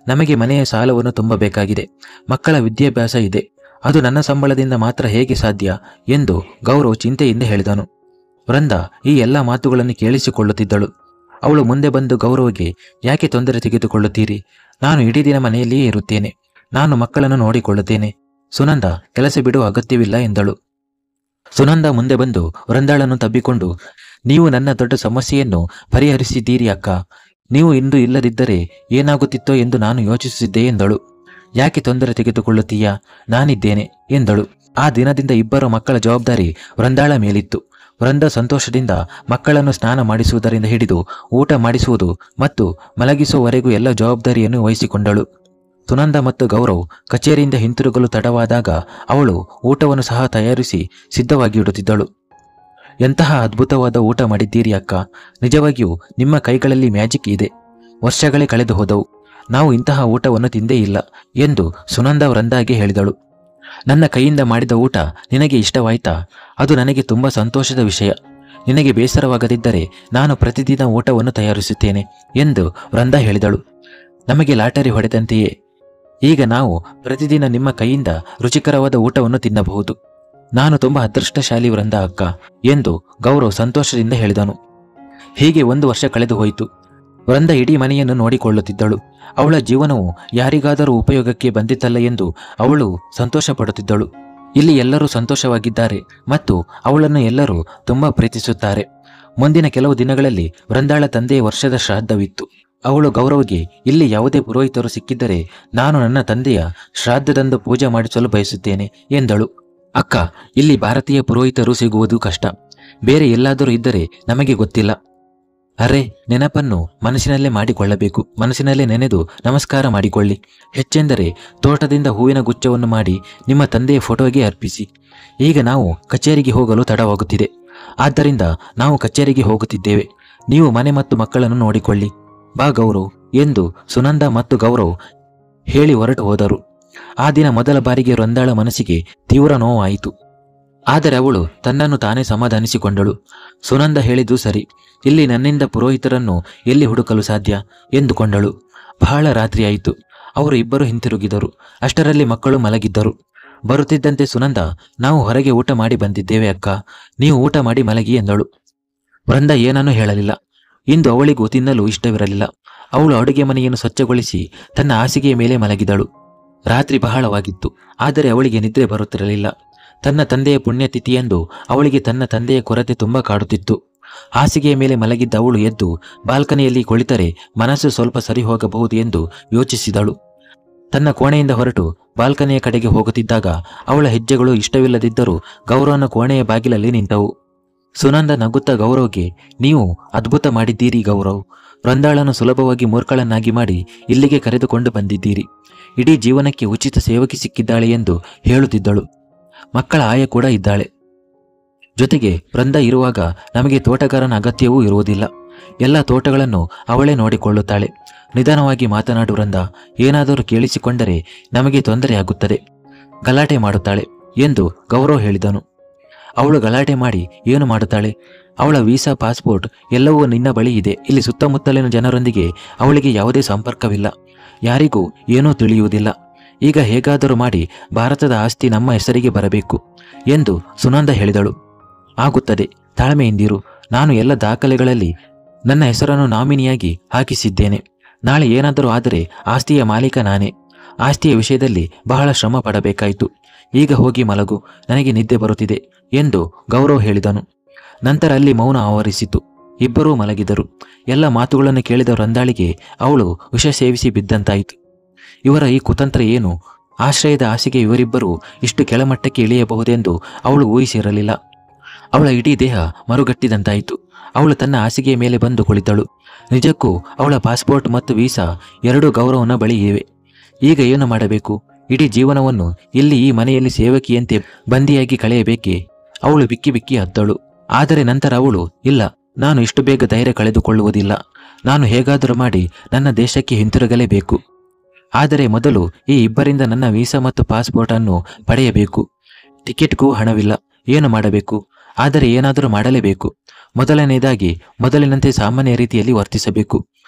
ನಮಗೆ ಮನೆಯ ಸಾಲವನ್ನು ತುಂಬಬೇಕಾಗಿದೆ. ಮಕ್ಕಳ ವಿದ್ಯಾಭ್ಯಾಸ ಇದೆ. ಅದು ನನ್ನ ಸಂಬಳದಿಂದ ಮಾತ್ರ ಹೇಗೆ ಸಾಧ್ಯ ಎಂದು ಗೌರವ್ ಚಿಂತೆಯಿಂದ ಹೇಳಿದನು. ವೃಂದ ಈ ಎಲ್ಲ ಮಾತುಗಳನ್ನು ಕೇಳಿಸಿಕೊಳ್ಳುತ್ತಿದ್ದಳು. ಅವಳು ಮುಂದೆ ಬಂದು ಗೌರವ್ಗೆ, ಯಾಕೆ ತೊಂದರೆ ತೆಗೆದುಕೊಳ್ಳುತ್ತೀರಿ? ನಾನು ಇಡೀ ದಿನ ಮನೆಯಲ್ಲಿಯೇ ಇರುತ್ತೇನೆ. ನಾನು ಮಕ್ಕಳನ್ನು ನೋಡಿಕೊಳ್ಳುತ್ತೇನೆ. ಸುನಂದ ಕೆಲಸ ಬಿಡುವ ಅಗತ್ಯವಿಲ್ಲ ಎಂದಳು. ಸುನಂದ ಮುಂದೆ ಬಂದು ವೃಂದಾಳನ್ನು ತಬ್ಬಿಕೊಂಡು, ನೀವು ನನ್ನ ದೊಡ್ಡ ಸಮಸ್ಯೆಯನ್ನು ಪರಿಹರಿಸಿದ್ದೀರಿ ಅಕ್ಕ. ನೀವು ಇಂದು ಇಲ್ಲದಿದ್ದರೆ ಏನಾಗುತ್ತಿತ್ತೋ ಎಂದು ನಾನು ಯೋಚಿಸಿದ್ದೆ ಎಂದಳು. ಯಾಕೆ ತೊಂದರೆ ತೆಗೆದುಕೊಳ್ಳುತ್ತೀಯಾ? ನಾನಿದ್ದೇನೆ ಎಂದಳು. ಆ ದಿನದಿಂದ ಇಬ್ಬರು ಮಕ್ಕಳ ಜವಾಬ್ದಾರಿ ವೃಂದಾಳ ಮೇಲಿತ್ತು. ವೃಂದ ಸಂತೋಷದಿಂದ ಮಕ್ಕಳನ್ನು ಸ್ನಾನ ಮಾಡಿಸುವುದರಿಂದ ಹಿಡಿದು ಊಟ ಮಾಡಿಸುವುದು ಮತ್ತು ಮಲಗಿಸುವವರೆಗೂ ಎಲ್ಲ ಜವಾಬ್ದಾರಿಯನ್ನು ವಹಿಸಿಕೊಂಡಳು. ಸುನಂದ ಮತ್ತು ಗೌರವ್ ಕಚೇರಿಯಿಂದ ಹಿಂತಿರುಗಲು ತಡವಾದಾಗ ಅವಳು ಊಟವನ್ನು ಸಹ ತಯಾರಿಸಿ ಸಿದ್ಧವಾಗಿ ಇಡುತ್ತಿದ್ದಳು. ಎಂತಹ ಅದ್ಭುತವಾದ ಊಟ ಮಾಡಿದ್ದೀರಿ ಅಕ್ಕ. ನಿಜವಾಗಿಯೂ ನಿಮ್ಮ ಕೈಗಳಲ್ಲಿ ಮ್ಯಾಜಿಕ್ ಇದೆ. ವರ್ಷಗಳೇ ಕಳೆದು ಹೋದವು, ನಾವು ಇಂತಹ ಊಟವನ್ನು ತಿಂದೇ ಇಲ್ಲ ಎಂದು ಸುನಂದ ವೃಂದಾಗೆ ಹೇಳಿದಳು. ನನ್ನ ಕೈಯಿಂದ ಮಾಡಿದ ಊಟ ನಿನಗೆ ಇಷ್ಟವಾಯ್ತಾ? ಅದು ನನಗೆ ತುಂಬ ಸಂತೋಷದ ವಿಷಯ. ನಿನಗೆ ಬೇಸರವಾಗದಿದ್ದರೆ ನಾನು ಪ್ರತಿದಿನ ಊಟವನ್ನು ತಯಾರಿಸುತ್ತೇನೆ ಎಂದು ವೃಂದ ಹೇಳಿದಳು. ನಮಗೆ ಲಾಟರಿ ಹೊಡೆದಂತೆಯೇ. ಈಗ ನಾವು ಪ್ರತಿದಿನ ನಿಮ್ಮ ಕೈಯಿಂದ ರುಚಿಕರವಾದ ಊಟವನ್ನು ತಿನ್ನಬಹುದು. ನಾನು ತುಂಬ ಅದೃಷ್ಟಶಾಲಿ ವೃಂದ ಅಕ್ಕ ಎಂದು ಗೌರವ್ ಸಂತೋಷದಿಂದ ಹೇಳಿದನು. ಹೀಗೆ 1 ವರ್ಷ ಕಳೆದು ಹೋಯಿತು. ವೃಂದ ಇಡೀ ಮನೆಯನ್ನು ನೋಡಿಕೊಳ್ಳುತ್ತಿದ್ದಳು. ಅವಳ ಜೀವನವು ಯಾರಿಗಾದರೂ ಉಪಯೋಗಕ್ಕೆ ಬಂದಿತ್ತಲ್ಲ ಎಂದು ಅವಳು ಸಂತೋಷ ಪಡುತ್ತಿದ್ದಳು. ಇಲ್ಲಿ ಎಲ್ಲರೂ ಸಂತೋಷವಾಗಿದ್ದಾರೆ ಮತ್ತು ಅವಳನ್ನು ಎಲ್ಲರೂ ತುಂಬ ಪ್ರೀತಿಸುತ್ತಾರೆ. ಮುಂದಿನ ಕೆಲವು ದಿನಗಳಲ್ಲಿ ವೃಂದಾಳ ತಂದೆಯ ವರ್ಷದ ಶ್ರಾದ್ದವಿತ್ತು. ಅವಳು ಗೌರವ್ಗೆ, ಇಲ್ಲಿ ಯಾವುದೇ ಪುರೋಹಿತರು ಸಿಕ್ಕಿದ್ದರೆ ನಾನು ನನ್ನ ತಂದೆಯ ಶ್ರಾದ್ದದಂದು ಪೂಜೆ ಮಾಡಿಸಲು ಬಯಸುತ್ತೇನೆ ಎಂದಳು. ಅಕ್ಕ, ಇಲ್ಲಿ ಭಾರತೀಯ ಪುರೋಹಿತರು ಸಿಗುವುದು ಕಷ್ಟ. ಬೇರೆ ಎಲ್ಲಾದರೂ ಇದ್ದರೆ ನಮಗೆ ಗೊತ್ತಿಲ್ಲ. ಅರೆ, ನೆನಪನ್ನು ಮನಸ್ಸಿನಲ್ಲೇ ಮಾಡಿಕೊಳ್ಳಬೇಕು. ಮನಸ್ಸಿನಲ್ಲೇ ನೆನೆದು ನಮಸ್ಕಾರ ಮಾಡಿಕೊಳ್ಳಿ. ಹೆಚ್ಚೆಂದರೆ ತೋಟದಿಂದ ಹೂವಿನ ಗುಚ್ಛವನ್ನು ಮಾಡಿ ನಿಮ್ಮ ತಂದೆಯ ಫೋಟೋಗೆ ಅರ್ಪಿಸಿ. ಈಗ ನಾವು ಕಚೇರಿಗೆ ಹೋಗಲು ತಡವಾಗುತ್ತಿದೆ. ಆದ್ದರಿಂದ ನಾವು ಕಚೇರಿಗೆ ಹೋಗುತ್ತಿದ್ದೇವೆ. ನೀವು ಮನೆ ಮತ್ತು ಮಕ್ಕಳನ್ನು ನೋಡಿಕೊಳ್ಳಿ. ಬಾ ಗೌರವ್ ಎಂದು ಸುನಂದ ಮತ್ತು ಗೌರವ್ ಹೇಳಿ ಹೊರಟು ಹೋದರು. ಆ ದಿನ ಮೊದಲ ಬಾರಿಗೆ ವೃಂದಾಳ ಮನಸ್ಸಿಗೆ ತೀವ್ರ ನೋವಾಯಿತು. ಆದರೆ ಅವಳು ತನ್ನನ್ನು ತಾನೇ ಸಮಾಧಾನಿಸಿಕೊಂಡಳು. ಸುನಂದ ಹೇಳಿದ್ದು ಸರಿ. ಇಲ್ಲಿ ನನ್ನಿಂದ ಪುರೋಹಿತರನ್ನು ಎಲ್ಲಿ ಹುಡುಕಲು ಸಾಧ್ಯ ಎಂದುಕೊಂಡಳು. ಬಹಳ ರಾತ್ರಿಯಾಯಿತು. ಅವರು ಇಬ್ಬರು ಹಿಂತಿರುಗಿದರು. ಅಷ್ಟರಲ್ಲಿ ಮಕ್ಕಳು ಮಲಗಿದ್ದರು. ಬರುತ್ತಿದ್ದಂತೆ ಸುನಂದ, ನಾವು ಹೊರಗೆ ಊಟ ಮಾಡಿ ಬಂದಿದ್ದೇವೆ ಅಕ್ಕ, ನೀವು ಊಟ ಮಾಡಿ ಮಲಗಿ ಎಂದಳು. ವೃಂದ ಏನನ್ನೂ ಹೇಳಲಿಲ್ಲ. ಇಂದು ಅವಳಿಗೂ ತಿನ್ನಲು ಇಷ್ಟವಿರಲಿಲ್ಲ. ಅವಳು ಅಡುಗೆ ಮನೆಯನ್ನು ಸ್ವಚ್ಛಗೊಳಿಸಿ ತನ್ನ ಹಾಸಿಗೆಯ ಮೇಲೆ ಮಲಗಿದಳು. ರಾತ್ರಿ ಬಹಳವಾಗಿತ್ತು. ಆದರೆ ಅವಳಿಗೆ ನಿದ್ರೆ ಬರುತ್ತಿರಲಿಲ್ಲ. ತನ್ನ ತಂದೆಯ ಪುಣ್ಯತಿಥಿಯೆಂದು ಅವಳಿಗೆ ತನ್ನ ತಂದೆಯ ಕೊರತೆ ತುಂಬ ಕಾಡುತ್ತಿತ್ತು. ಹಾಸಿಗೆಯ ಮೇಲೆ ಮಲಗಿದ್ದ ಅವಳು ಎದ್ದು ಬಾಲ್ಕನಿಯಲ್ಲಿ ಕುಳಿತರೆ ಮನಸ್ಸು ಸ್ವಲ್ಪ ಸರಿ ಹೋಗಬಹುದು ಎಂದು ಯೋಚಿಸಿದಳು. ತನ್ನ ಕೋಣೆಯಿಂದ ಹೊರಟು ಬಾಲ್ಕನಿಯ ಕಡೆಗೆ ಹೋಗುತ್ತಿದ್ದಾಗ ಅವಳ ಹೆಜ್ಜೆಗಳು ಇಷ್ಟವಿಲ್ಲದಿದ್ದರೂ ಗೌರವನ ಕೋಣೆಯ ಬಾಗಿಲಲ್ಲಿ ನಿಂತವು. ಸುನಂದ ನಗುತ್ತಾ ಗೌರವ್ಗೆ, ನೀವು ಅದ್ಭುತ ಮಾಡಿದ್ದೀರಿ ಗೌರವ್. ವೃಂದಾಳನ್ನು ಸುಲಭವಾಗಿ ಮೂರ್ಖಳನ್ನಾಗಿ ಮಾಡಿ ಇಲ್ಲಿಗೆ ಕರೆದುಕೊಂಡು ಬಂದಿದ್ದೀರಿ. ಇಡೀ ಜೀವನಕ್ಕೆ ಉಚಿತ ಸೇವಕಿ ಸಿಕ್ಕಿದ್ದಾಳೆ ಎಂದು ಹೇಳುತ್ತಿದ್ದಳು. ಮಕ್ಕಳ ಆಯ ಕೂಡ ಇದ್ದಾಳೆ. ಜೊತೆಗೆ ವೃಂದ ಇರುವಾಗ ನಮಗೆ ತೋಟಗಾರನ ಅಗತ್ಯವೂ ಇರುವುದಿಲ್ಲ. ಎಲ್ಲ ತೋಟಗಳನ್ನು ಅವಳೇ ನೋಡಿಕೊಳ್ಳುತ್ತಾಳೆ. ನಿಧಾನವಾಗಿ ಮಾತನಾಡು ವೃಂದ. ಏನಾದರೂ ಕೇಳಿಸಿಕೊಂಡರೆ ನಮಗೆ ತೊಂದರೆಯಾಗುತ್ತದೆ. ಗಲಾಟೆ ಮಾಡುತ್ತಾಳೆ ಎಂದು ಗೌರವ್ ಹೇಳಿದನು. ಅವಳು ಗಲಾಟೆ ಮಾಡಿ ಏನು ಮಾಡುತ್ತಾಳೆ? ಅವಳ ವೀಸಾ, ಪಾಸ್ಪೋರ್ಟ್ ಎಲ್ಲವೂ ನಿನ್ನ ಬಳಿ ಇದೆ. ಇಲ್ಲಿ ಸುತ್ತಮುತ್ತಲಿನ ಜನರೊಂದಿಗೆ ಅವಳಿಗೆ ಯಾವುದೇ ಸಂಪರ್ಕವಿಲ್ಲ. ಯಾರಿಗೂ ಏನೂ ತಿಳಿಯುವುದಿಲ್ಲ. ಈಗ ಹೇಗಾದರೂ ಮಾಡಿ ಭಾರತದ ಆಸ್ತಿ ನಮ್ಮ ಹೆಸರಿಗೆ ಬರಬೇಕು ಎಂದು ಸುನಂದ ಹೇಳಿದಳು. ಆಗುತ್ತದೆ, ತಾಳ್ಮೆಯಿಂದಿರು. ನಾನು ಎಲ್ಲ ದಾಖಲೆಗಳಲ್ಲಿ ನನ್ನ ಹೆಸರನ್ನು ನಾಮಿನಿಯಾಗಿ ಹಾಕಿಸಿದ್ದೇನೆ. ನಾಳೆ ಏನಾದರೂ ಆದರೆ ಆಸ್ತಿಯ ಮಾಲೀಕ ನಾನೇ. ಆಸ್ತಿಯ ವಿಷಯದಲ್ಲಿ ಬಹಳ ಶ್ರಮ ಪಡಬೇಕಾಯಿತು. ಈಗ ಹೋಗಿ ಮಲಗು, ನನಗೆ ನಿದ್ದೆ ಬರುತ್ತಿದೆ ಎಂದು ಗೌರವ್ ಹೇಳಿದನು. ನಂತರ ಅಲ್ಲಿ ಮೌನ ಆವರಿಸಿತು. ಇಬ್ಬರೂ ಮಲಗಿದರು. ಎಲ್ಲ ಮಾತುಗಳನ್ನು ಕೇಳಿದ ವೃಂದಾಳಿಗೆ ಅವಳು ವಿಷ ಸೇವಿಸಿ ಬಿದ್ದಂತಾಯಿತು. ಇವರ ಈ ಕುತಂತ್ರ ಏನು? ಆಶ್ರಯದ ಆಸೆಗೆ ಇವರಿಬ್ಬರು ಇಷ್ಟು ಕೆಳಮಟ್ಟಕ್ಕೆ ಇಳಿಯಬಹುದೆಂದು ಅವಳು ಊಹಿಸಿರಲಿಲ್ಲ. ಅವಳ ಇಡೀ ದೇಹ ಮರುಗಟ್ಟಿದಂತಾಯಿತು. ಅವಳು ತನ್ನ ಹಾಸಿಗೆಯ ಮೇಲೆ ಬಂದು ಕುಳಿತಳು. ನಿಜಕ್ಕೂ ಅವಳ ಪಾಸ್ಪೋರ್ಟ್ ಮತ್ತು ವೀಸಾ ಎರಡೂ ಗೌರವನ ಬಳಿ ಇವೆ. ಈಗ ಏನು ಮಾಡಬೇಕು? ಇಡೀ ಜೀವನವನ್ನು ಇಲ್ಲಿ ಈ ಮನೆಯಲ್ಲಿ ಸೇವಕಿಯಂತೆ ಬಂದಿಯಾಗಿ ಕಳೆಯಬೇಕೆ? ಅವಳು ಬಿಕ್ಕಿ ಬಿಕ್ಕಿ ಹತ್ತಳು. ಆದರೆ ನಂತರ ಅವಳು, ಇಲ್ಲ, ನಾನು ಇಷ್ಟು ಬೇಗ ಧೈರ್ಯ ಕಳೆದುಕೊಳ್ಳುವುದಿಲ್ಲ. ನಾನು ಹೇಗಾದರೂ ಮಾಡಿ ನನ್ನ ದೇಶಕ್ಕೆ ಹಿಂತಿರುಗಲೇಬೇಕು. ಆದರೆ ಮೊದಲು ಈ ಇಬ್ಬರಿಂದ ನನ್ನ ವೀಸಾ ಮತ್ತು ಪಾಸ್ಪೋರ್ಟ್ ಅನ್ನು ಪಡೆಯಬೇಕು. ಟಿಕೆಟ್ಗೂ ಹಣವಿಲ್ಲ. ಏನು ಮಾಡಬೇಕು? ಆದರೆ ಏನಾದರೂ ಮಾಡಲೇಬೇಕು. ಮೊದಲನೇದಾಗಿ ಮೊದಲಿನಂತೆ ಸಾಮಾನ್ಯ ರೀತಿಯಲ್ಲಿ ವರ್ತಿಸಬೇಕು.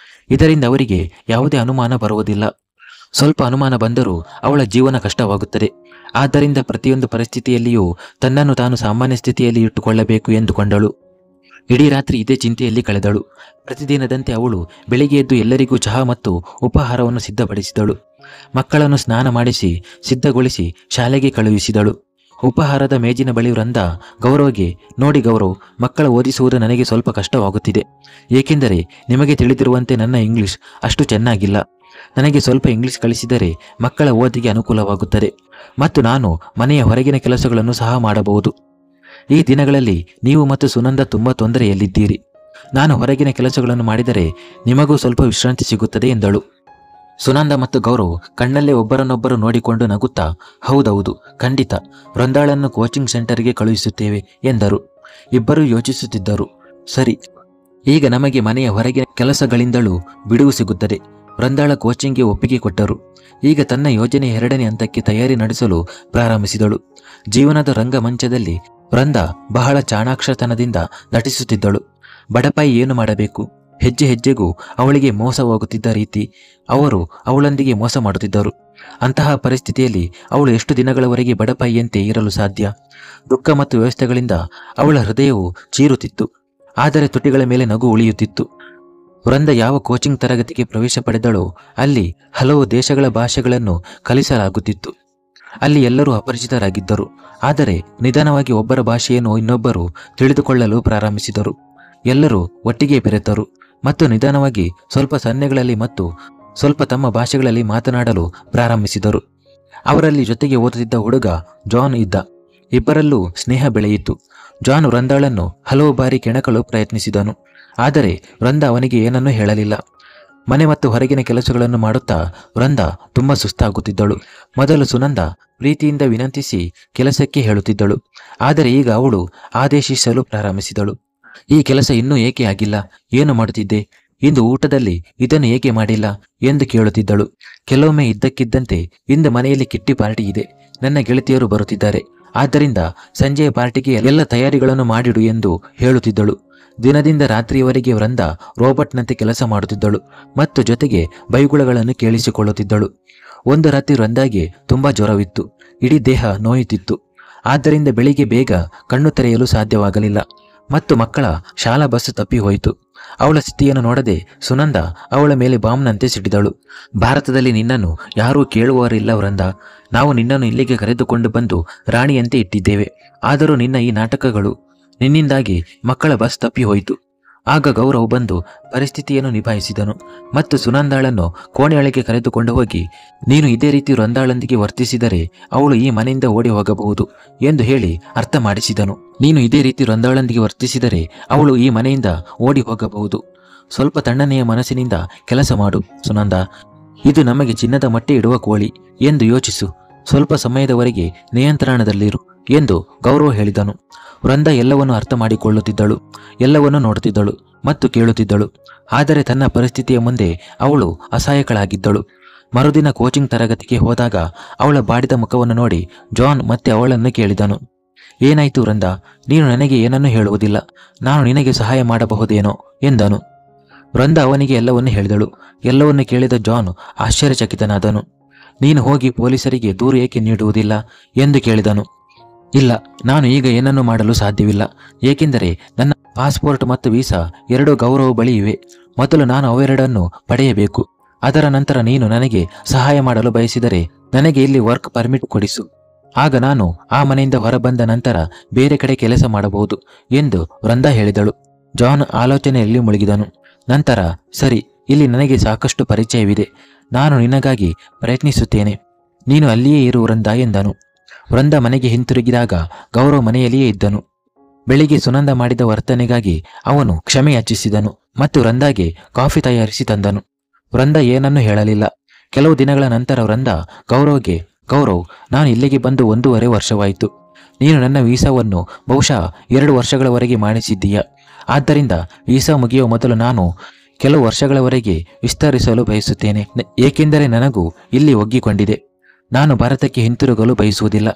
ಇದರಿಂದ ಅವರಿಗೆ ಯಾವುದೇ ಅನುಮಾನ ಬರುವುದಿಲ್ಲ. ಸ್ವಲ್ಪ ಅನುಮಾನ ಬಂದರೂ ಅವಳ ಜೀವನ ಕಷ್ಟವಾಗುತ್ತದೆ. ಆದ್ದರಿಂದ ಪ್ರತಿಯೊಂದು ಪರಿಸ್ಥಿತಿಯಲ್ಲಿಯೂ ತನ್ನನ್ನು ತಾನು ಸಾಮಾನ್ಯ ಸ್ಥಿತಿಯಲ್ಲಿ ಇಟ್ಟುಕೊಳ್ಳಬೇಕು ಎಂದುಕೊಂಡಳು. ಇಡೀ ರಾತ್ರಿ ಇದೇ ಚಿಂತೆಯಲ್ಲಿ ಕಳೆದಳು. ಪ್ರತಿದಿನದಂತೆ ಅವಳು ಬೆಳಿಗ್ಗೆ ಎದ್ದು ಎಲ್ಲರಿಗೂ ಚಹಾ ಮತ್ತು ಉಪಹಾರವನ್ನು ಸಿದ್ಧಪಡಿಸಿದಳು. ಮಕ್ಕಳನ್ನು ಸ್ನಾನ ಮಾಡಿಸಿ ಸಿದ್ಧಗೊಳಿಸಿ ಶಾಲೆಗೆ ಕಳುಹಿಸಿದಳು. ಉಪಹಾರದ ಮೇಜಿನ ಬಳಿ ವೃಂದ ಗೌರವ್ಗೆ, ನೋಡಿ ಗೌರವ್, ಮಕ್ಕಳ ಓದಿಸುವುದು ನನಗೆ ಸ್ವಲ್ಪ ಕಷ್ಟವಾಗುತ್ತಿದೆ. ಏಕೆಂದರೆ ನಿಮಗೆ ತಿಳಿದಿರುವಂತೆ ನನ್ನ ಇಂಗ್ಲಿಷ್ ಅಷ್ಟು ಚೆನ್ನಾಗಿಲ್ಲ. ನನಗೆ ಸ್ವಲ್ಪ ಇಂಗ್ಲಿಷ್ ಕಲಿಸಿದರೆ ಮಕ್ಕಳ ಓದಿಗೆ ಅನುಕೂಲವಾಗುತ್ತದೆ ಮತ್ತು ನಾನು ಮನೆಯ ಹೊರಗಿನ ಕೆಲಸಗಳನ್ನು ಸಹ ಮಾಡಬಹುದು. ಈ ದಿನಗಳಲ್ಲಿ ನೀವು ಮತ್ತು ಸುನಂದ ತುಂಬ ತೊಂದರೆಯಲ್ಲಿದ್ದೀರಿ. ನಾನು ಹೊರಗಿನ ಕೆಲಸಗಳನ್ನು ಮಾಡಿದರೆ ನಿಮಗೂ ಸ್ವಲ್ಪ ವಿಶ್ರಾಂತಿ ಸಿಗುತ್ತದೆ ಎಂದಳು. ಸುನಂದ ಮತ್ತು ಗೌರವ್ ಕಣ್ಣಲ್ಲೇ ಒಬ್ಬರನ್ನೊಬ್ಬರು ನೋಡಿಕೊಂಡು ನಗುತ್ತಾ, ಹೌದೌದು, ಖಂಡಿತ ವೃಂದಾಳನ್ನು ಕೋಚಿಂಗ್ ಸೆಂಟರ್ಗೆ ಕಳುಹಿಸುತ್ತೇವೆ ಎಂದರು. ಇಬ್ಬರೂ ಯೋಚಿಸುತ್ತಿದ್ದರು. ಸರಿ, ಈಗ ನಮಗೆ ಮನೆಯ ಹೊರಗಿನ ಕೆಲಸಗಳಿಂದಲೂ ಬಿಡುವು ಸಿಗುತ್ತದೆ. ವೃಂದಾಳ ಕೋಚಿಂಗ್ಗೆ ಒಪ್ಪಿಗೆ ಕೊಟ್ಟರು. ಈಗ ತನ್ನ ಯೋಜನೆ 2ನೇ ಹಂತಕ್ಕೆ ತಯಾರಿ ನಡೆಸಲು ಪ್ರಾರಂಭಿಸಿದಳು. ಜೀವನದ ರಂಗಮಂಚದಲ್ಲಿ ವೃಂದ ಬಹಳ ಚಾಣಾಕ್ಷತನದಿಂದ ನಟಿಸುತ್ತಿದ್ದಳು. ಬಡಪಾಯಿ ಏನು ಮಾಡಬೇಕು? ಹೆಜ್ಜೆ ಹೆಜ್ಜೆಗೂ ಅವಳಿಗೆ ಮೋಸವಾಗುತ್ತಿದ್ದ ರೀತಿ ಅವರು ಅವಳೊಂದಿಗೆ ಮೋಸ ಮಾಡುತ್ತಿದ್ದರು. ಅಂತಹ ಪರಿಸ್ಥಿತಿಯಲ್ಲಿ ಅವಳು ಎಷ್ಟು ದಿನಗಳವರೆಗೆ ಬಡಪಾಯಿಯಂತೆ ಇರಲು ಸಾಧ್ಯ? ದುಃಖ ಮತ್ತು ವ್ಯವಸ್ಥೆಗಳಿಂದ ಅವಳ ಹೃದಯವು ಚೀರುತ್ತಿತ್ತು. ಆದರೆ ತುಟಿಗಳ ಮೇಲೆ ನಗು ಉಳಿಯುತ್ತಿತ್ತು. ವೃಂದ ಯಾವ ಕೋಚಿಂಗ್ ತರಗತಿಗೆ ಪ್ರವೇಶ ಪಡೆದಳೋ ಅಲ್ಲಿ ಹಲವು ದೇಶಗಳ ಭಾಷೆಗಳನ್ನು ಕಲಿಸಲಾಗುತ್ತಿತ್ತು. ಅಲ್ಲಿ ಎಲ್ಲರೂ ಅಪರಿಚಿತರಾಗಿದ್ದರು. ಆದರೆ ನಿಧಾನವಾಗಿ ಒಬ್ಬರ ಭಾಷೆಯನ್ನು ಇನ್ನೊಬ್ಬರು ತಿಳಿದುಕೊಳ್ಳಲು ಪ್ರಾರಂಭಿಸಿದರು. ಎಲ್ಲರೂ ಒಟ್ಟಿಗೆ ಬೆರೆತರು ಮತ್ತು ನಿಧಾನವಾಗಿ ಸ್ವಲ್ಪ ಸನ್ನೆಗಳಲ್ಲಿ ಮತ್ತು ಸ್ವಲ್ಪ ತಮ್ಮ ಭಾಷೆಗಳಲ್ಲಿ ಮಾತನಾಡಲು ಪ್ರಾರಂಭಿಸಿದರು. ಅವರಲ್ಲಿ ಜೊತೆಗೆ ಓದುತ್ತಿದ್ದ ಹುಡುಗ ಜಾನ್ ಇದ್ದ. ಇಬ್ಬರಲ್ಲೂ ಸ್ನೇಹ ಬೆಳೆಯಿತು. ಜಾನ್ ವೃಂದಾಳನ್ನು ಹಲವು ಬಾರಿ ಕೆಣಕಲು ಪ್ರಯತ್ನಿಸಿದನು. ಆದರೆ ವೃಂದ ಅವನಿಗೆ ಏನನ್ನೂ ಹೇಳಲಿಲ್ಲ. ಮನೆ ಮತ್ತು ಹೊರಗಿನ ಕೆಲಸಗಳನ್ನು ಮಾಡುತ್ತಾ ವೃಂದ ತುಂಬ ಸುಸ್ತಾಗುತ್ತಿದ್ದಳು. ಮೊದಲು ಸುನಂದ ಪ್ರೀತಿಯಿಂದ ವಿನಂತಿಸಿ ಕೆಲಸಕ್ಕೆ ಹೇಳುತ್ತಿದ್ದಳು. ಆದರೆ ಈಗ ಅವಳು ಆದೇಶಿಸಲು ಪ್ರಾರಂಭಿಸಿದಳು. ಈ ಕೆಲಸ ಇನ್ನೂ ಏಕೆ ಆಗಿಲ್ಲ? ಏನು ಮಾಡುತ್ತಿದ್ದೆ? ಇಂದು ಊಟದಲ್ಲಿ ಇದನ್ನು ಏಕೆ ಮಾಡಿಲ್ಲ ಎಂದು ಕೇಳುತ್ತಿದ್ದಳು. ಕೆಲವೊಮ್ಮೆ ಇದ್ದಕ್ಕಿದ್ದಂತೆ ಇಂದು ಮನೆಯಲ್ಲಿ ಕಿಟ್ಟಿ ಪಾರ್ಟಿ ಇದೆ. ನನ್ನ ಗೆಳತಿಯರು ಬರುತ್ತಿದ್ದಾರೆ. ಆದ್ದರಿಂದ ಸಂಜೆಯ ಪಾರ್ಟಿಗೆ ಎಲ್ಲ ತಯಾರಿಗಳನ್ನು ಮಾಡಿಡು ಎಂದು ಹೇಳುತ್ತಿದ್ದಳು. ದಿನದಿಂದ ರಾತ್ರಿಯವರೆಗೆ ವೃಂದ ರೋಬೋಟ್ನಂತೆ ಕೆಲಸ ಮಾಡುತ್ತಿದ್ದಳು ಮತ್ತು ಜೊತೆಗೆ ಬೈಗುಳಗಳನ್ನು ಕೇಳಿಸಿಕೊಳ್ಳುತ್ತಿದ್ದಳು. ಒಂದು ರಾತ್ರಿ ವೃಂದಾಗೆ ತುಂಬಾ ಜ್ವರವಿತ್ತು. ಇಡೀ ದೇಹ ನೋಯುತ್ತಿತ್ತು. ಆದ್ದರಿಂದ ಬೆಳಿಗ್ಗೆ ಬೇಗ ಕಣ್ಣು ತೆರೆಯಲು ಸಾಧ್ಯವಾಗಲಿಲ್ಲ ಮತ್ತು ಮಕ್ಕಳ ಶಾಲಾ ಬಸ್ ತಪ್ಪಿ ಹೋಯಿತು. ಅವಳ ಸ್ಥಿತಿಯನ್ನು ನೋಡದೆ ಸುನಂದ ಅವಳ ಮೇಲೆ ಬಾಂಬ್ನಂತೆ ಸಿಡಿದಳು. ಭಾರತದಲ್ಲಿ ನಿನ್ನನ್ನು ಯಾರೂ ಕೇಳುವವರಿಲ್ಲ ವೃಂದ. ನಾವು ನಿನ್ನನ್ನು ಇಲ್ಲಿಗೆ ಕರೆದುಕೊಂಡು ಬಂದು ರಾಣಿಯಂತೆ ಇಟ್ಟಿದ್ದೇವೆ. ಆದರೂ ನಿನ್ನ ಈ ನಾಟಕಗಳು, ನಿನ್ನಿಂದಾಗಿ ಮಕ್ಕಳ ಬಸ್ ತಪ್ಪಿ ಹೋಯಿತು. ಆಗ ಗೌರವ್ ಬಂದು ಪರಿಸ್ಥಿತಿಯನ್ನು ನಿಭಾಯಿಸಿದನು ಮತ್ತು ಸುನಂದಾಳನ್ನು ಕೋಣೆಯೊಳಗೆ ಕರೆದುಕೊಂಡು ಹೋಗಿ, ನೀನು ಇದೇ ರೀತಿ ವೃಂದಾಳೊಂದಿಗೆ ವರ್ತಿಸಿದರೆ ಅವಳು ಈ ಮನೆಯಿಂದ ಓಡಿ ಹೋಗಬಹುದು ಎಂದು ಹೇಳಿ ಅರ್ಥ ಮಾಡಿಸಿದನು. ನೀನು ಇದೇ ರೀತಿ ವೃಂದಾಳೊಂದಿಗೆ ವರ್ತಿಸಿದರೆ ಅವಳು ಈ ಮನೆಯಿಂದ ಓಡಿ ಹೋಗಬಹುದು. ಸ್ವಲ್ಪ ತಣ್ಣನೆಯ ಮನಸ್ಸಿನಿಂದ ಕೆಲಸ ಮಾಡು ಸುನಂದ. ಇದು ನಮಗೆ ಚಿನ್ನದ ಮೊಟ್ಟೆ ಇಡುವ ಕೋಳಿ ಎಂದು ಯೋಚಿಸು. ಸ್ವಲ್ಪ ಸಮಯದವರೆಗೆ ನಿಯಂತ್ರಣದಲ್ಲಿರು ಎಂದು ಗೌರವ್ ಹೇಳಿದನು. ವೃಂದ ಎಲ್ಲವನ್ನೂ ಅರ್ಥ ಮಾಡಿಕೊಳ್ಳುತ್ತಿದ್ದಳು. ಎಲ್ಲವನ್ನೂ ನೋಡುತ್ತಿದ್ದಳು ಮತ್ತು ಕೇಳುತ್ತಿದ್ದಳು. ಆದರೆ ತನ್ನ ಪರಿಸ್ಥಿತಿಯ ಮುಂದೆ ಅವಳು ಅಸಹಾಯಕಳಾಗಿದ್ದಳು. ಮರುದಿನ ಕೋಚಿಂಗ್ ತರಗತಿಗೆ ಹೋದಾಗ ಅವಳ ಬಾಡಿದ ಮುಖವನ್ನು ನೋಡಿ ಜಾನ್ ಮತ್ತೆ ಅವಳನ್ನು ಕೇಳಿದನು. ಏನಾಯ್ತು ವೃಂದ? ನೀನು ನನಗೆ ಏನನ್ನೂ ಹೇಳುವುದಿಲ್ಲ. ನಾನು ನಿನಗೆ ಸಹಾಯ ಮಾಡಬಹುದೇನೋ ಎಂದನು. ವೃಂದ ಅವನಿಗೆ ಎಲ್ಲವನ್ನೂ ಹೇಳಿದಳು. ಎಲ್ಲವನ್ನು ಕೇಳಿದ ಜಾನ್ ಆಶ್ಚರ್ಯಚಕಿತನಾದನು. ನೀನು ಹೋಗಿ ಪೊಲೀಸರಿಗೆ ದೂರು ಏಕೆ ನೀಡುವುದಿಲ್ಲ ಎಂದು ಕೇಳಿದನು. ಇಲ್ಲ, ನಾನು ಈಗ ಏನನ್ನೂ ಮಾಡಲು ಸಾಧ್ಯವಿಲ್ಲ. ಏಕೆಂದರೆ ನನ್ನ ಪಾಸ್ಪೋರ್ಟ್ ಮತ್ತು ವೀಸಾ ಎರಡೂ ಗೌರವ ಬಳಿ ಇವೆ. ಮೊದಲು ನಾನು ಅವೆರಡನ್ನು ಪಡೆಯಬೇಕು. ಅದರ ನಂತರ ನೀನು ನನಗೆ ಸಹಾಯ ಮಾಡಲು ಬಯಸಿದರೆ ನನಗೆ ಇಲ್ಲಿ ವರ್ಕ್ ಪರ್ಮಿಟ್ ಕೊಡಿಸು. ಆಗ ನಾನು ಆ ಮನೆಯಿಂದ ಹೊರಬಂದ ನಂತರ ಬೇರೆ ಕಡೆ ಕೆಲಸ ಮಾಡಬಹುದು ಎಂದು ವೃಂದಾ ಹೇಳಿದಳು. ಜಾನ್ ಆಲೋಚನೆಯಲ್ಲಿ ಮುಳುಗಿದನು. ನಂತರ, ಸರಿ, ಇಲ್ಲಿ ನನಗೆ ಸಾಕಷ್ಟು ಪರಿಚಯವಿದೆ. ನಾನು ನಿನಗಾಗಿ ಪ್ರಯತ್ನಿಸುತ್ತೇನೆ. ನೀನು ಅಲ್ಲಿಯೇ ಇರು ವೃಂದಾ ಎಂದನು. ವೃಂದಾ ಮನೆಗೆ ಹಿಂತಿರುಗಿದಾಗ ಗೌರವ್ ಮನೆಯಲ್ಲಿಯೇ ಇದ್ದನು. ಬೆಳಿಗ್ಗೆ ಸುನಂದ ಮಾಡಿದ ವರ್ತನೆಗಾಗಿ ಅವನು ಕ್ಷಮೆ ಯಾಚಿಸಿದನು ಮತ್ತು ವೃಂದಾಗೆ ಕಾಫಿ ತಯಾರಿಸಿ ತಂದನು. ವೃಂದಾ ಏನನ್ನೂ ಹೇಳಲಿಲ್ಲ. ಕೆಲವು ದಿನಗಳ ನಂತರ ವೃಂದಾ ಗೌರವ್ಗೆ, ಗೌರವ್, ನಾನು ಇಲ್ಲಿಗೆ ಬಂದು 1.5 ವರ್ಷವಾಯಿತು. ನೀನು ನನ್ನ ವೀಸಾವನ್ನು ಬಹುಶಃ 2 ವರ್ಷಗಳವರೆಗೆ ಮಾಡಿಸಿದ್ದೀಯ. ಆದ್ದರಿಂದ ವೀಸಾ ಮುಗಿಯುವ ಮೊದಲು ನಾನು ಕೆಲವು ವರ್ಷಗಳವರೆಗೆ ವಿಸ್ತರಿಸಲು ಬಯಸುತ್ತೇನೆ, ಏಕೆಂದರೆ ನನಗೂ ಇಲ್ಲಿ ಒಗ್ಗಿಕೊಂಡಿದೆ. ನಾನು ಭಾರತಕ್ಕೆ ಹಿಂತಿರುಗಲು ಬಯಸುವುದಿಲ್ಲ.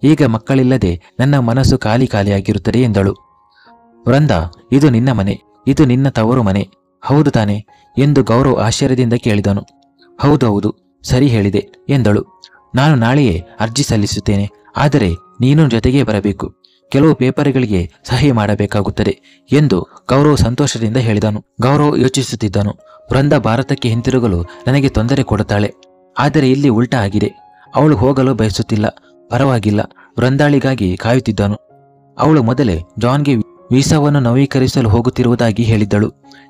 ಈಗ ಮಕ್ಕಳಿಲ್ಲದೆ ನನ್ನ ಮನಸ್ಸು ಖಾಲಿಯಾಗಿರುತ್ತದೆ ಎಂದಳು. ವೃಂದಾ, ಇದು ನಿನ್ನ ಮನೆ, ಇದು ನಿನ್ನ ತವರು ಮನೆ, ಹೌದು ತಾನೆ ಎಂದು ಗೌರವ್ ಆಶ್ಚರ್ಯದಿಂದ ಕೇಳಿದನು. ಹೌದು, ಸರಿ ಹೇಳಿದೆ ಎಂದಳು. ನಾನು ನಾಳೆಯೇ ಅರ್ಜಿ ಸಲ್ಲಿಸುತ್ತೇನೆ. ಆದರೆ ನೀನು ಜೊತೆಗೇ ಬರಬೇಕು. ಕೆಲವು ಪೇಪರ್ಗಳಿಗೆ ಸಹಿ ಮಾಡಬೇಕಾಗುತ್ತದೆ ಎಂದು ಗೌರವ್ ಸಂತೋಷದಿಂದ ಹೇಳಿದನು. ಗೌರವ್ ಯೋಚಿಸುತ್ತಿದ್ದನು. ವೃಂದಾ ಭಾರತಕ್ಕೆ ಹಿಂತಿರುಗಲು ನನಗೆ ತೊಂದರೆ ಕೊಡುತ್ತಾಳೆ. ಆದರೆ ಇಲ್ಲಿ ಉಲ್ಟಾ ಆಗಿದೆ. ಅವಳು ಹೋಗಲು ಬಯಸುತ್ತಿಲ್ಲ. ಪರವಾಗಿಲ್ಲ, ವೃಂದಾಳಿಗಾಗಿ ಕಾಯುತ್ತಿದ್ದನು. ಅವಳು ಮೊದಲೇ ಜಾನ್ಗೆ ವೀಸಾವನ್ನು ನವೀಕರಿಸಲು ಹೋಗುತ್ತಿರುವುದಾಗಿ ಹೇಳಿದ್ದಳು.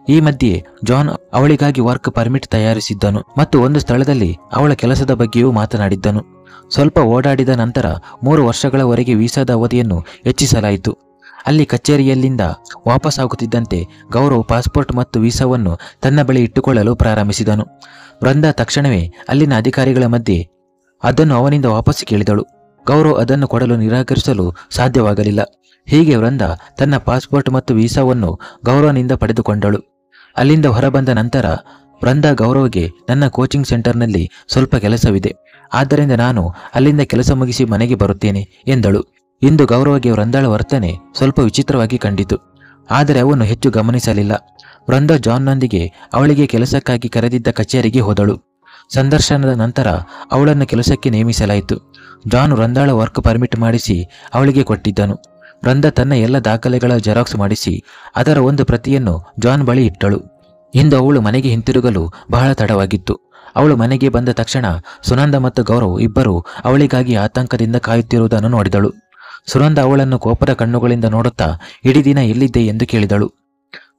ಈ ಮಧ್ಯೆ ಜಾನ್ ಅವಳಿಗಾಗಿ ವರ್ಕ್ ಪರ್ಮಿಟ್ ತಯಾರಿಸಿದ್ದನು ಮತ್ತು ಒಂದು ಸ್ಥಳದಲ್ಲಿ ಅವಳ ಕೆಲಸದ ಬಗ್ಗೆಯೂ ಮಾತನಾಡಿದ್ದನು. ಸ್ವಲ್ಪ ಓಡಾಡಿದ ನಂತರ 3 ವರ್ಷಗಳವರೆಗೆ ವೀಸಾದ ಅವಧಿಯನ್ನು ಹೆಚ್ಚಿಸಲಾಯಿತು. ಅಲ್ಲಿ ಕಚೇರಿಯಲ್ಲಿಂದ ವಾಪಸ್ಸಾಗುತ್ತಿದ್ದಂತೆ ಗೌರವ್ ಪಾಸ್ಪೋರ್ಟ್ ಮತ್ತು ವೀಸಾವನ್ನು ತನ್ನ ಬಳಿ ಇಟ್ಟುಕೊಳ್ಳಲು ಪ್ರಾರಂಭಿಸಿದನು. ವೃಂದಾ ತಕ್ಷಣವೇ ಅಲ್ಲಿನ ಅಧಿಕಾರಿಗಳ ಮಧ್ಯೆ ಅದನ್ನು ಅವನಿಂದ ವಾಪಸ್ ಕೇಳಿದಳು. ಗೌರವ್ ಅದನ್ನು ಕೊಡಲು ನಿರಾಕರಿಸಲು ಸಾಧ್ಯವಾಗಲಿಲ್ಲ. ಹೀಗೆ ವೃಂದಾ ತನ್ನ ಪಾಸ್ಪೋರ್ಟ್ ಮತ್ತು ವೀಸಾವನ್ನು ಗೌರವನಿಂದ ಪಡೆದುಕೊಂಡಳು. ಅಲ್ಲಿಂದ ಹೊರಬಂದ ನಂತರ ವೃಂದಾ ಗೌರವ್ಗೆ, ನನ್ನ ಕೋಚಿಂಗ್ ಸೆಂಟರ್ನಲ್ಲಿ ಸ್ವಲ್ಪ ಕೆಲಸವಿದೆ, ಆದ್ದರಿಂದ ನಾನು ಅಲ್ಲಿಂದ ಕೆಲಸ ಮುಗಿಸಿ ಮನೆಗೆ ಬರುತ್ತೇನೆ ಎಂದಳು. ಇಂದು ಗೌರವ್ಗೆ ವೃಂದಾಳ ವರ್ತನೆ ಸ್ವಲ್ಪ ವಿಚಿತ್ರವಾಗಿ ಕಂಡಿತು. ಆದರೆ ಅವನು ಹೆಚ್ಚು ಗಮನಿಸಲಿಲ್ಲ. ವೃಂದಾ ಜಾನ್ನೊಂದಿಗೆ ಅವಳಿಗೆ ಕೆಲಸಕ್ಕಾಗಿ ಕರೆದಿದ್ದ ಕಚೇರಿಗೆ ಹೋದಳು. ಸಂದರ್ಶನದ ನಂತರ ಅವಳನ್ನು ಕೆಲಸಕ್ಕೆ ನೇಮಿಸಲಾಯಿತು. ಜಾನ್ ವೃಂದಾಳ ವರ್ಕ್ ಪರ್ಮಿಟ್ ಮಾಡಿಸಿ ಅವಳಿಗೆ ಕೊಟ್ಟಿದ್ದನು. ವೃಂದಾ ತನ್ನ ಎಲ್ಲ ದಾಖಲೆಗಳ ಜೆರಾಕ್ಸ್ ಮಾಡಿಸಿ ಅದರ ಒಂದು ಪ್ರತಿಯನ್ನು ಜಾನ್ ಬಳಿ ಇಟ್ಟಳು. ಇಂದು ಅವಳು ಮನೆಗೆ ಹಿಂತಿರುಗಲು ಬಹಳ ತಡವಾಗಿತ್ತು. ಅವಳು ಮನೆಗೆ ಬಂದ ತಕ್ಷಣ ಸುನಂದ ಮತ್ತು ಗೌರವ್ ಇಬ್ಬರು ಅವಳಿಗಾಗಿ ಆತಂಕದಿಂದ ಕಾಯುತ್ತಿರುವುದನ್ನು ನೋಡಿದಳು. ಸುನಂದ ಅವಳನ್ನು ಕೋಪದ ಕಣ್ಣುಗಳಿಂದ ನೋಡುತ್ತಾ, ಇಡೀ ದಿನ ಎಲ್ಲಿದ್ದೆ ಎಂದು ಕೇಳಿದಳು.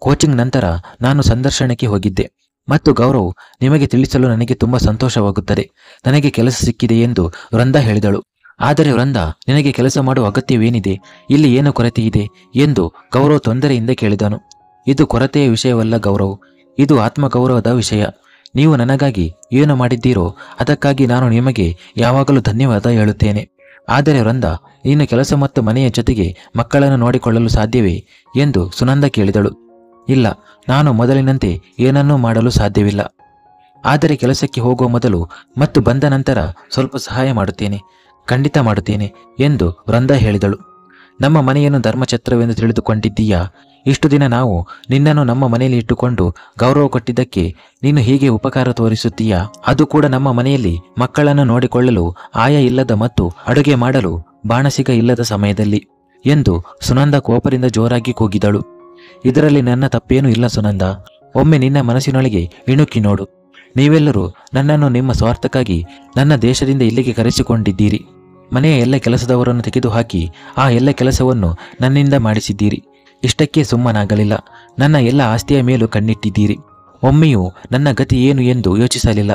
ಕೋಚಿಂಗ್ ನಂತರ ನಾನು ಸಂದರ್ಶನಕ್ಕೆ ಹೋಗಿದ್ದೆ ಮತ್ತು ಗೌರವ್, ನಿಮಗೆ ತಿಳಿಸಲು ನನಗೆ ತುಂಬ ಸಂತೋಷವಾಗುತ್ತದೆ. ನನಗೆ ಕೆಲಸ ಸಿಕ್ಕಿದೆ ಎಂದು ವೃಂದಾ ಹೇಳಿದಳು. ಆದರೆ ವೃಂದಾ, ನಿನಗೆ ಕೆಲಸ ಮಾಡುವ ಅಗತ್ಯವೇನಿದೆ? ಇಲ್ಲಿ ಏನು ಕೊರತೆ ಇದೆ ಎಂದು ಗೌರವ್ ತೊಂದರೆಯಿಂದ ಕೇಳಿದನು. ಇದು ಕೊರತೆಯ ವಿಷಯವಲ್ಲ ಗೌರವ್, ಇದು ಆತ್ಮಗೌರವದ ವಿಷಯ. ನೀವು ನನಗಾಗಿ ಏನು ಮಾಡಿದ್ದೀರೋ ಅದಕ್ಕಾಗಿ ನಾನು ನಿಮಗೆ ಯಾವಾಗಲೂ ಧನ್ಯವಾದ ಹೇಳುತ್ತೇನೆ. ಆದರೆ ವೃಂದಾ, ನೀನು ಕೆಲಸ ಮತ್ತು ಮನೆಯ ಜೊತೆಗೆ ಮಕ್ಕಳನ್ನು ನೋಡಿಕೊಳ್ಳಲು ಸಾಧ್ಯವೇ ಎಂದು ಸುನಂದ ಕೇಳಿದಳು. ಇಲ್ಲ, ನಾನು ಮೊದಲಿನಂತೆ ಏನನ್ನೂ ಮಾಡಲು ಸಾಧ್ಯವಿಲ್ಲ. ಆದರೆ ಕೆಲಸಕ್ಕೆ ಹೋಗುವ ಮೊದಲು ಮತ್ತು ಬಂದ ನಂತರ ಸ್ವಲ್ಪ ಸಹಾಯ ಮಾಡುತ್ತೇನೆ, ಖಂಡಿತ ಮಾಡುತ್ತೇನೆ ಎಂದು ವೃಂದಾ ಹೇಳಿದಳು. ನಮ್ಮ ಮನೆಯನ್ನು ಧರ್ಮಛತ್ರವೆಂದು ತಿಳಿದುಕೊಂಡಿದ್ದೀಯಾ? ಇಷ್ಟು ದಿನ ನಾವು ನಿನ್ನನ್ನು ನಮ್ಮ ಮನೆಯಲ್ಲಿ ಇಟ್ಟುಕೊಂಡು ಗೌರವ ಕೊಟ್ಟಿದ್ದಕ್ಕೆ ನೀನು ಹೀಗೆ ಉಪಕಾರ ತೋರಿಸುತ್ತೀಯಾ? ಅದು ಕೂಡ ನಮ್ಮ ಮನೆಯಲ್ಲಿ ಮಕ್ಕಳನ್ನು ನೋಡಿಕೊಳ್ಳಲು ಆಯ ಇಲ್ಲದ ಮತ್ತು ಅಡುಗೆ ಮಾಡಲು ಬಾಣಸಿಗ ಇಲ್ಲದ ಸಮಯದಲ್ಲಿ ಎಂದು ಸುನಂದ ಕೋಪದಿಂದ ಜೋರಾಗಿ ಕೂಗಿದಳು. ಇದರಲ್ಲಿ ನನ್ನ ತಪ್ಪೇನೂ ಇಲ್ಲ ಸುನಂದ. ಒಮ್ಮೆ ನಿನ್ನ ಮನಸ್ಸಿನೊಳಗೆ ಇಣುಕಿ ನೋಡು. ನೀವೆಲ್ಲರೂ ನನ್ನನ್ನು ನಿಮ್ಮ ಸ್ವಾರ್ಥಕ್ಕಾಗಿ ನನ್ನ ದೇಶದಿಂದ ಇಲ್ಲಿಗೆ ಕರೆಸಿಕೊಂಡಿದ್ದೀರಿ. ಮನೆಯ ಎಲ್ಲ ಕೆಲಸದವರನ್ನು ತೆಗೆದುಹಾಕಿ ಆ ಎಲ್ಲ ಕೆಲಸವನ್ನು ನನ್ನಿಂದ ಮಾಡಿಸಿದ್ದೀರಿ. ಇಷ್ಟಕ್ಕೆ ಸುಮ್ಮನಾಗಲಿಲ್ಲ. ನನ್ನ ಎಲ್ಲ ಆಸ್ತಿಯ ಮೇಲೂ ಕಣ್ಣಿಟ್ಟಿದ್ದೀರಿ. ಒಮ್ಮೆಯೂ ನನ್ನ ಗತಿ ಏನು ಎಂದು ಯೋಚಿಸಲಿಲ್ಲ.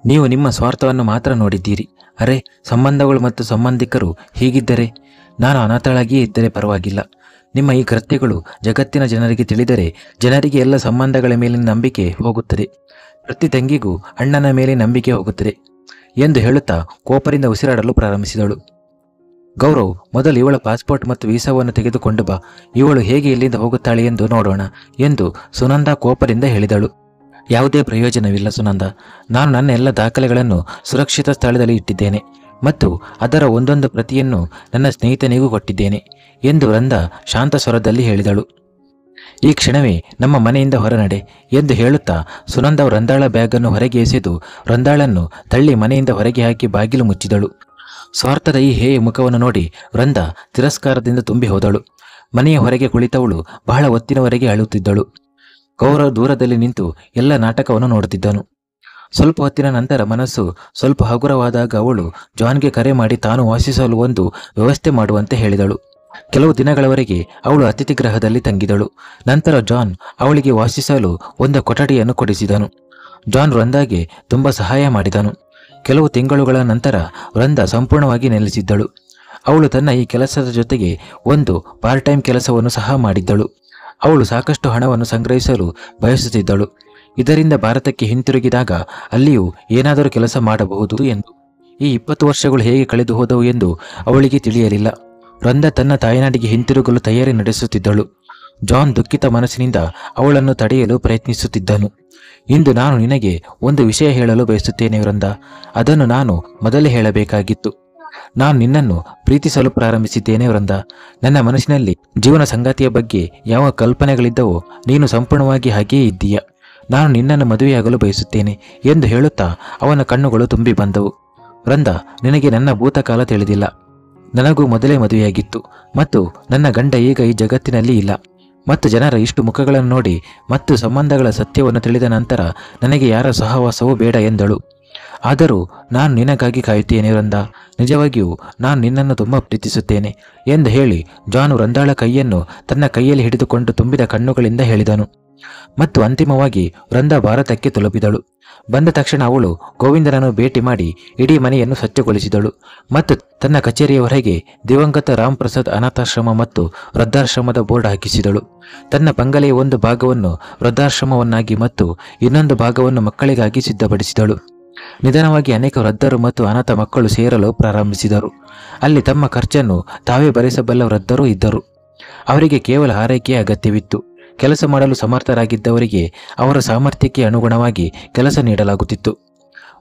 ನೀವು ನಿಮ್ಮ ಸ್ವಾರ್ಥವನ್ನು ಮಾತ್ರ ನೋಡಿದ್ದೀರಿ. ಅರೆ, ಸಂಬಂಧಗಳು ಮತ್ತು ಸಂಬಂಧಿಕರು ಹೀಗಿದ್ದರೆ? ನಾನು ಅನಾಥಳಾಗಿಯೇ ಇದ್ದರೆ ಪರವಾಗಿಲ್ಲ. ನಿಮ್ಮ ಈ ಕೃತ್ಯಗಳು ಜಗತ್ತಿನ ಜನರಿಗೆ ತಿಳಿದರೆ ಜನರಿಗೆ ಎಲ್ಲ ಸಂಬಂಧಗಳ ಮೇಲಿನ ನಂಬಿಕೆ ಹೋಗುತ್ತದೆ. ಪ್ರತಿ ತಂಗಿಗೂ ಅಣ್ಣನ ಮೇಲೆ ನಂಬಿಕೆ ಹೋಗುತ್ತದೆ ಎಂದು ಹೇಳುತ್ತಾ ಕೋಪದಿಂದ ಉಸಿರಾಡಲು ಪ್ರಾರಂಭಿಸಿದಳು. ಗೌರವ್, ಮೊದಲು ಇವಳ ಪಾಸ್ಪೋರ್ಟ್ ಮತ್ತು ವೀಸಾವನ್ನು ತೆಗೆದುಕೊಂಡು ಬಾ. ಇವಳು ಹೇಗೆ ಇಲ್ಲಿಂದ ಹೋಗುತ್ತಾಳೆ ಎಂದು ನೋಡೋಣ ಎಂದು ಸುನಂದ ಕೋಪದಿಂದ ಹೇಳಿದಳು. ಯಾವುದೇ ಪ್ರಯೋಜನವಿಲ್ಲ ಸುನಂದ. ನಾನು ನನ್ನ ಎಲ್ಲ ದಾಖಲೆಗಳನ್ನು ಸುರಕ್ಷಿತ ಸ್ಥಳದಲ್ಲಿ ಇಟ್ಟಿದ್ದೇನೆ ಮತ್ತು ಅದರ ಒಂದೊಂದು ಪ್ರತಿಯನ್ನು ನನ್ನ ಸ್ನೇಹಿತನಿಗೂ ಕೊಟ್ಟಿದ್ದೇನೆ ಎಂದು ವೃಂದಾ ಶಾಂತ ಸ್ವರದಲ್ಲಿ ಹೇಳಿದಳು. ಈ ಕ್ಷಣವೇ ನಮ್ಮ ಮನೆಯಿಂದ ಹೊರನಡೆ ಎಂದು ಹೇಳುತ್ತಾ ಸುನಂದ ವೃಂದಾಳ ಬ್ಯಾಗನ್ನು ಹೊರಗೆ ಎಸೆದು ವೃಂದಾಳನ್ನು ತಳ್ಳಿ ಮನೆಯಿಂದ ಹೊರಗೆ ಹಾಕಿ ಬಾಗಿಲು ಮುಚ್ಚಿದಳು. ಸ್ವಾರ್ಥದ ಈ ಹೇಯ ಮುಖವನ್ನು ನೋಡಿ ವೃಂದಾ ತಿರಸ್ಕಾರದಿಂದ ತುಂಬಿ ಹೋದಳು. ಮನೆಯ ಹೊರಗೆ ಕುಳಿತವಳು ಬಹಳ ಹೊತ್ತಿನವರೆಗೆ ಅಳುತ್ತಿದ್ದಳು. ಗೌರವ್ ದೂರದಲ್ಲಿ ನಿಂತು ಎಲ್ಲ ನಾಟಕವನ್ನು ನೋಡುತ್ತಿದ್ದನು. ಸ್ವಲ್ಪ ಹೊತ್ತಿನ ನಂತರ ಮನಸ್ಸು ಸ್ವಲ್ಪ ಹಗುರವಾದಾಗ ಅವಳು ಜಾನ್ಗೆ ಕರೆ ಮಾಡಿ ತಾನು ವಾಸಿಸಲು ಒಂದು ವ್ಯವಸ್ಥೆ ಮಾಡುವಂತೆ ಹೇಳಿದಳು. ಕೆಲವು ದಿನಗಳವರೆಗೆ ಅವಳು ಅತಿಥಿ ಗೃಹದಲ್ಲಿ ತಂಗಿದಳು. ನಂತರ ಜಾನ್ ಅವಳಿಗೆ ವಾಸಿಸಲು ಒಂದು ಕೊಠಡಿಯನ್ನು ಕೊಡಿಸಿದನು. ಜಾನ್ ವೃಂದಾಗೆ ತುಂಬ ಸಹಾಯ ಮಾಡಿದನು. ಕೆಲವು ತಿಂಗಳುಗಳ ನಂತರ ವೃಂದಾ ಸಂಪೂರ್ಣವಾಗಿ ನೆಲೆಸಿದ್ದಳು. ಅವಳು ತನ್ನ ಈ ಕೆಲಸದ ಜೊತೆಗೆ ಒಂದು ಪಾರ್ಟ್ ಟೈಮ್ ಕೆಲಸವನ್ನು ಸಹ ಮಾಡಿದ್ದಳು. ಅವಳು ಸಾಕಷ್ಟು ಹಣವನ್ನು ಸಂಗ್ರಹಿಸಲು ಬಯಸುತ್ತಿದ್ದಳು. ಇದರಿಂದ ಭಾರತಕ್ಕೆ ಹಿಂತಿರುಗಿದಾಗ ಅಲ್ಲಿಯೂ ಏನಾದರೂ ಕೆಲಸ ಮಾಡಬಹುದು ಎಂದು. ಈ 20 ವರ್ಷಗಳು ಹೇಗೆ ಕಳೆದು ಹೋದವು ಎಂದು ಅವಳಿಗೆ ತಿಳಿಯಲಿಲ್ಲ. ವೃಂದಾ ತನ್ನ ತಾಯ್ನಾಡಿಗೆ ಹಿಂತಿರುಗಲು ತಯಾರಿ ನಡೆಸುತ್ತಿದ್ದಳು. ಜಾನ್ ದುಃಖಿತ ಮನಸ್ಸಿನಿಂದ ಅವಳನ್ನು ತಡೆಯಲು ಪ್ರಯತ್ನಿಸುತ್ತಿದ್ದನು. ಇಂದು ನಾನು ನಿನಗೆ ಒಂದು ವಿಷಯ ಹೇಳಲು ಬಯಸುತ್ತೇನೆ ವೃಂದಾ. ಅದನ್ನು ನಾನು ಮೊದಲೇ ಹೇಳಬೇಕಾಗಿತ್ತು. ನಾನು ನಿನ್ನನ್ನು ಪ್ರೀತಿಸಲು ಪ್ರಾರಂಭಿಸಿದ್ದೇನೆ ವೃಂದಾ. ನನ್ನ ಮನಸ್ಸಿನಲ್ಲಿ ಜೀವನ ಸಂಗಾತಿಯ ಬಗ್ಗೆ ಯಾವ ಕಲ್ಪನೆಗಳಿದ್ದವೋ ನೀನು ಸಂಪೂರ್ಣವಾಗಿ ಹಾಗೆಯೇ ಇದ್ದೀಯ. ನಾನು ನಿನ್ನನ್ನು ಮದುವೆಯಾಗಲು ಬಯಸುತ್ತೇನೆ ಎಂದು ಹೇಳುತ್ತಾ ಅವನ ಕಣ್ಣುಗಳು ತುಂಬಿ ಬಂದವು. ವೃಂದಾ, ನಿನಗೆ ನನ್ನ ಭೂತಕಾಲ ತಿಳಿದಿಲ್ಲ. ನನಗೂ ಮೊದಲೇ ಮದುವೆಯಾಗಿತ್ತು ಮತ್ತು ನನ್ನ ಗಂಡ ಈಗ ಈ ಜಗತ್ತಿನಲ್ಲಿ ಇಲ್ಲ. ಮತ್ತು ಜನರ ಇಷ್ಟು ಮುಖಗಳನ್ನು ನೋಡಿ ಮತ್ತು ಸಂಬಂಧಗಳ ಸತ್ಯವನ್ನು ತಿಳಿದ ನಂತರ ನನಗೆ ಯಾರ ಸಹವಾಸವೂ ಬೇಡ ಎಂದಳು. ಆದರೂ ನಾನು ನಿನಗಾಗಿ ಕಾಯುತ್ತೇನೆ ವೃಂದಾ. ನಿಜವಾಗಿಯೂ ನಾನು ನಿನ್ನನ್ನು ತುಂಬ ಪ್ರೀತಿಸುತ್ತೇನೆ ಎಂದು ಹೇಳಿ ಜಾನ್ ವೃಂದಾಳ ಕೈಯನ್ನು ತನ್ನ ಕೈಯಲ್ಲಿ ಹಿಡಿದುಕೊಂಡು ತುಂಬಿದ ಕಣ್ಣುಗಳಿಂದ ಹೇಳಿದನು. ಮತ್ತು ಅಂತಿಮವಾಗಿ ವೃಂದಾ ಭಾರತಕ್ಕೆ ತಲುಪಿದಳು. ಬಂದ ತಕ್ಷಣ ಅವಳು ಗೋವಿಂದನನ್ನು ಭೇಟಿ ಮಾಡಿ ಇಡೀ ಮನೆಯನ್ನು ಸ್ವಚ್ಛಗೊಳಿಸಿದಳು ಮತ್ತು ತನ್ನ ಕಚೇರಿಯ ಹೊರಗೆ ದಿವಂಗತ ರಾಮ್ ಪ್ರಸಾದ್ ಅನಾಥಾಶ್ರಮ ಮತ್ತು ವೃದ್ಧಾಶ್ರಮದ ಬೋರ್ಡ್ ಹಾಕಿಸಿದಳು. ತನ್ನ ಬಂಗಲೆಯ ಒಂದು ಭಾಗವನ್ನು ವೃದ್ಧಾಶ್ರಮವನ್ನಾಗಿ ಮತ್ತು ಇನ್ನೊಂದು ಭಾಗವನ್ನು ಮಕ್ಕಳಿಗಾಗಿ ಸಿದ್ಧಪಡಿಸಿದಳು. ನಿಧಾನವಾಗಿ ಅನೇಕ ವೃದ್ಧರು ಮತ್ತು ಅನಾಥ ಮಕ್ಕಳು ಸೇರಲು ಪ್ರಾರಂಭಿಸಿದರು. ಅಲ್ಲಿ ತಮ್ಮ ಖರ್ಚನ್ನು ತಾವೇ ಭರಿಸಬಲ್ಲ ವೃದ್ಧರೂ ಇದ್ದರು. ಅವರಿಗೆ ಕೇವಲ ಆರೈಕೆಯ ಅಗತ್ಯವಿತ್ತು. ಕೆಲಸ ಮಾಡಲು ಸಮರ್ಥರಾಗಿದ್ದವರಿಗೆ ಅವರ ಸಾಮರ್ಥ್ಯಕ್ಕೆ ಅನುಗುಣವಾಗಿ ಕೆಲಸ ನೀಡಲಾಗುತ್ತಿತ್ತು.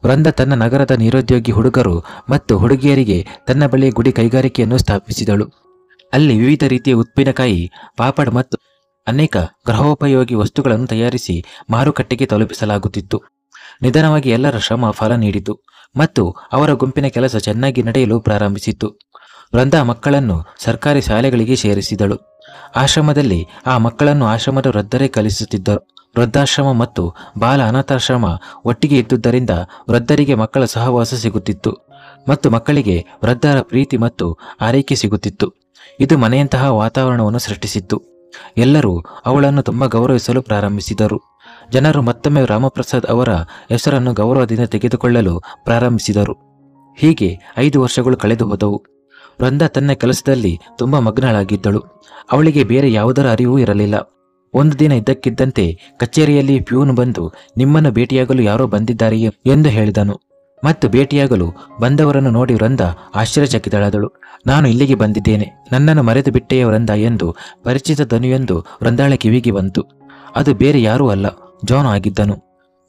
ವೃಂದಾ ತನ್ನ ನಗರದ ನಿರುದ್ಯೋಗಿ ಹುಡುಗರು ಮತ್ತು ಹುಡುಗಿಯರಿಗೆ ತನ್ನ ಬಳಿ ಗುಡಿ ಕೈಗಾರಿಕೆಯನ್ನು ಸ್ಥಾಪಿಸಿದಳು. ಅಲ್ಲಿ ವಿವಿಧ ರೀತಿಯ ಉಪ್ಪಿನಕಾಯಿ, ಪಾಪಡ್ ಮತ್ತು ಅನೇಕ ಗೃಹೋಪಯೋಗಿ ವಸ್ತುಗಳನ್ನು ತಯಾರಿಸಿ ಮಾರುಕಟ್ಟೆಗೆ ತಲುಪಿಸಲಾಗುತ್ತಿತ್ತು. ನಿಧಾನವಾಗಿ ಎಲ್ಲರ ಶ್ರಮ ಫಲ ನೀಡಿತು ಮತ್ತು ಅವರ ಗುಂಪಿನ ಕೆಲಸ ಚೆನ್ನಾಗಿ ನಡೆಯಲು ಪ್ರಾರಂಭಿಸಿತು. ವೃಂದಾ ಮಕ್ಕಳನ್ನು ಸರ್ಕಾರಿ ಶಾಲೆಗಳಿಗೆ ಸೇರಿಸಿದಳು. ಆಶ್ರಮದಲ್ಲಿ ಆ ಮಕ್ಕಳನ್ನು ಆಶ್ರಮದ ವೃದ್ಧರೇ ಕಲಿಸುತ್ತಿದ್ದರು. ವೃದ್ಧಾಶ್ರಮ ಮತ್ತು ಬಾಲ ಅನಾಥಾಶ್ರಮ ಒಟ್ಟಿಗೆ ಇದ್ದುದರಿಂದ ವೃದ್ಧರಿಗೆ ಮಕ್ಕಳ ಸಹವಾಸ ಸಿಗುತ್ತಿತ್ತು ಮತ್ತು ಮಕ್ಕಳಿಗೆ ವೃದ್ಧರ ಪ್ರೀತಿ ಮತ್ತು ಆರೈಕೆ ಸಿಗುತ್ತಿತ್ತು. ಇದು ಮನೆಯಂತಹ ವಾತಾವರಣವನ್ನು ಸೃಷ್ಟಿಸಿತ್ತು. ಎಲ್ಲರೂ ಅವಳನ್ನು ತುಂಬ ಗೌರವಿಸಲು ಪ್ರಾರಂಭಿಸಿದರು. ಜನರು ಮತ್ತೊಮ್ಮೆ ರಾಮಪ್ರಸಾದ್ ಅವರ ಹೆಸರನ್ನು ಗೌರವದಿಂದ ತೆಗೆದುಕೊಳ್ಳಲು ಪ್ರಾರಂಭಿಸಿದರು. ಹೀಗೆ 5 ವರ್ಷಗಳು ಕಳೆದು ಹೋದವು. ವೃಂದಾ ತನ್ನ ಕೆಲಸದಲ್ಲಿ ತುಂಬ ಮಗ್ನಳಾಗಿದ್ದಳು. ಅವಳಿಗೆ ಬೇರೆ ಯಾವುದರ ಅರಿವು ಇರಲಿಲ್ಲ. ಒಂದು ದಿನ ಇದ್ದಕ್ಕಿದ್ದಂತೆ ಕಚೇರಿಯಲ್ಲಿ ಪ್ಯೂನ್ ಬಂದು ನಿಮ್ಮನ್ನು ಭೇಟಿಯಾಗಲು ಯಾರೋ ಬಂದಿದ್ದಾರೆ ಎಂದು ಹೇಳಿದನು. ಮತ್ತು ಭೇಟಿಯಾಗಲು ಬಂದವರನ್ನು ನೋಡಿ ವೃಂದಾ ಆಶ್ಚರ್ಯಚಕಿತಳಾದಳು. ನಾನು ಇಲ್ಲಿಗೆ ಬಂದಿದ್ದೇನೆ, ನನ್ನನ್ನು ಮರೆತು ಬಿಟ್ಟೆಯ ವೃಂದಾ ಎಂದು ಪರಿಚಿತ ಧ್ವನಿಯೊಂದು ವೃಂದಾಳ ಕಿವಿಗೆ ಬಂತು. ಅದು ಬೇರೆ ಯಾರೂ ಅಲ್ಲ, ಜಾನ್ ಆಗಿದ್ದನು.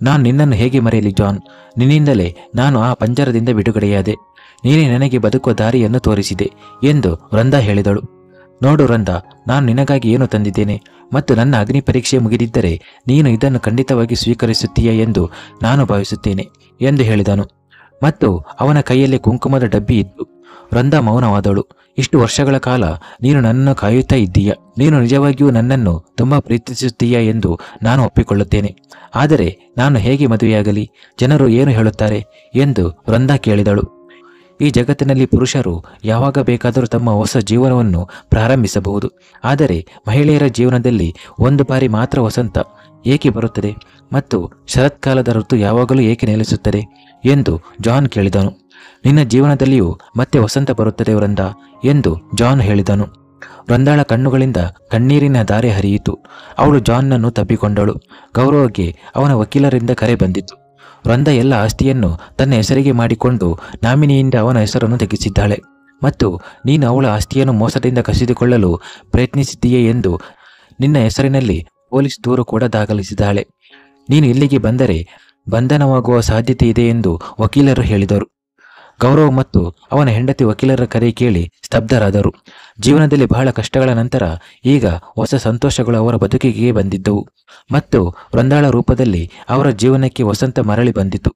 ನಾನು ನಿನ್ನನ್ನು ಹೇಗೆ ಮರೆಯಲಿ ಜಾನ್? ನಿನ್ನಿಂದಲೇ ನಾನು ಆ ಪಂಜರದಿಂದ ಬಿಡುಗಡೆಯಾದೆ. ನೀನೇ ನನಗೆ ಬದುಕುವ ದಾರಿಯನ್ನು ತೋರಿಸಿದೆ ಎಂದು ವೃಂದಾ ಹೇಳಿದಳು. ನೋಡು ವೃಂದಾ, ನಾನು ನಿನಗಾಗಿ ಏನು ತಂದಿದ್ದೇನೆ ಮತ್ತು ನನ್ನ ಅಗ್ನಿ ಪರೀಕ್ಷೆ ಮುಗಿದಿದ್ದರೆ ನೀನು ಇದನ್ನು ಖಂಡಿತವಾಗಿ ಸ್ವೀಕರಿಸುತ್ತೀಯ ಎಂದು ನಾನು ಭಾವಿಸುತ್ತೇನೆ ಎಂದು ಹೇಳಿದನು. ಮತ್ತು ಅವನ ಕೈಯಲ್ಲಿ ಕುಂಕುಮದ ಡಬ್ಬಿ ಇತ್ತು. ವೃಂದಾ ಮೌನವಾದಳು. ಇಷ್ಟು ವರ್ಷಗಳ ಕಾಲ ನೀನು ನನ್ನನ್ನು ಕಾಯುತ್ತಾ ಇದ್ದೀಯ. ನೀನು ನಿಜವಾಗಿಯೂ ನನ್ನನ್ನು ತುಂಬ ಪ್ರೀತಿಸುತ್ತೀಯ ಎಂದು ನಾನು ಒಪ್ಪಿಕೊಳ್ಳುತ್ತೇನೆ. ಆದರೆ ನಾನು ಹೇಗೆ ಮದುವೆಯಾಗಲಿ? ಜನರು ಏನು ಹೇಳುತ್ತಾರೆ ಎಂದು ವೃಂದಾ ಕೇಳಿದಳು. ಈ ಜಗತ್ತಿನಲ್ಲಿ ಪುರುಷರು ಯಾವಾಗ ಬೇಕಾದರೂ ತಮ್ಮ ಹೊಸ ಜೀವನವನ್ನು ಪ್ರಾರಂಭಿಸಬಹುದು. ಆದರೆ ಮಹಿಳೆಯರ ಜೀವನದಲ್ಲಿ ಒಂದು ಬಾರಿ ಮಾತ್ರ ವಸಂತ ಏಕೆ ಬರುತ್ತದೆ ಮತ್ತು ಶರತ್ಕಾಲದ ಋತು ಯಾವಾಗಲೂ ಏಕೆ ನೆಲೆಸುತ್ತದೆ ಎಂದು ಜಾನ್ ಕೇಳಿದನು. ನಿನ್ನ ಜೀವನದಲ್ಲಿಯೂ ಮತ್ತೆ ವಸಂತ ಬರುತ್ತದೆ ವೃಂದಾ ಎಂದು ಜಾನ್ ಹೇಳಿದನು. ವೃಂದಾಳ ಕಣ್ಣುಗಳಿಂದ ಕಣ್ಣೀರಿನ ಧಾರೆ ಹರಿಯಿತು. ಅವಳು ಜಾನ್ನನ್ನು ತಬ್ಬಿಕೊಂಡಳು. ಗೌರವಕ್ಕೆ ಅವನ ವಕೀಲರಿಂದ ಕರೆ ಬಂದಿತು. ವೃಂದಾ ಎಲ್ಲ ಆಸ್ತಿಯನ್ನು ತನ್ನ ಹೆಸರಿಗೆ ಮಾಡಿಕೊಂಡು ನಾಮಿನಿಯಿಂದ ಅವನ ಹೆಸರನ್ನು ತೆಗೆಸಿದ್ದಾಳೆ ಮತ್ತು ನೀನು ಅವಳ ಆಸ್ತಿಯನ್ನು ಮೋಸದಿಂದ ಕಸಿದುಕೊಳ್ಳಲು ಪ್ರಯತ್ನಿಸಿದ್ದೀಯೇ ಎಂದು ನಿನ್ನ ಹೆಸರಿನಲ್ಲಿ ಪೊಲೀಸ್ ದೂರು ಕೂಡ ದಾಖಲಿಸಿದ್ದಾಳೆ. ನೀನು ಇಲ್ಲಿಗೆ ಬಂದರೆ ಬಂಧನವಾಗುವ ಸಾಧ್ಯತೆ ಇದೆ ಎಂದು ವಕೀಲರು ಹೇಳಿದರು. ಗೌರವ್ ಮತ್ತು ಅವನ ಹೆಂಡತಿ ವಕೀಲರ ಕರೆ ಕೇಳಿ ಸ್ತಬ್ಧರಾದರು. ಜೀವನದಲ್ಲಿ ಬಹಳ ಕಷ್ಟಗಳ ನಂತರ ಈಗ ಹೊಸ ಸಂತೋಷಗಳು ಅವರ ಬದುಕಿಗೆ ಬಂದಿದ್ದವು ಮತ್ತು ವೃಂದಾಳ ರೂಪದಲ್ಲಿ ಅವರ ಜೀವನಕ್ಕೆ ವಸಂತ ಮರಳಿ ಬಂದಿತು.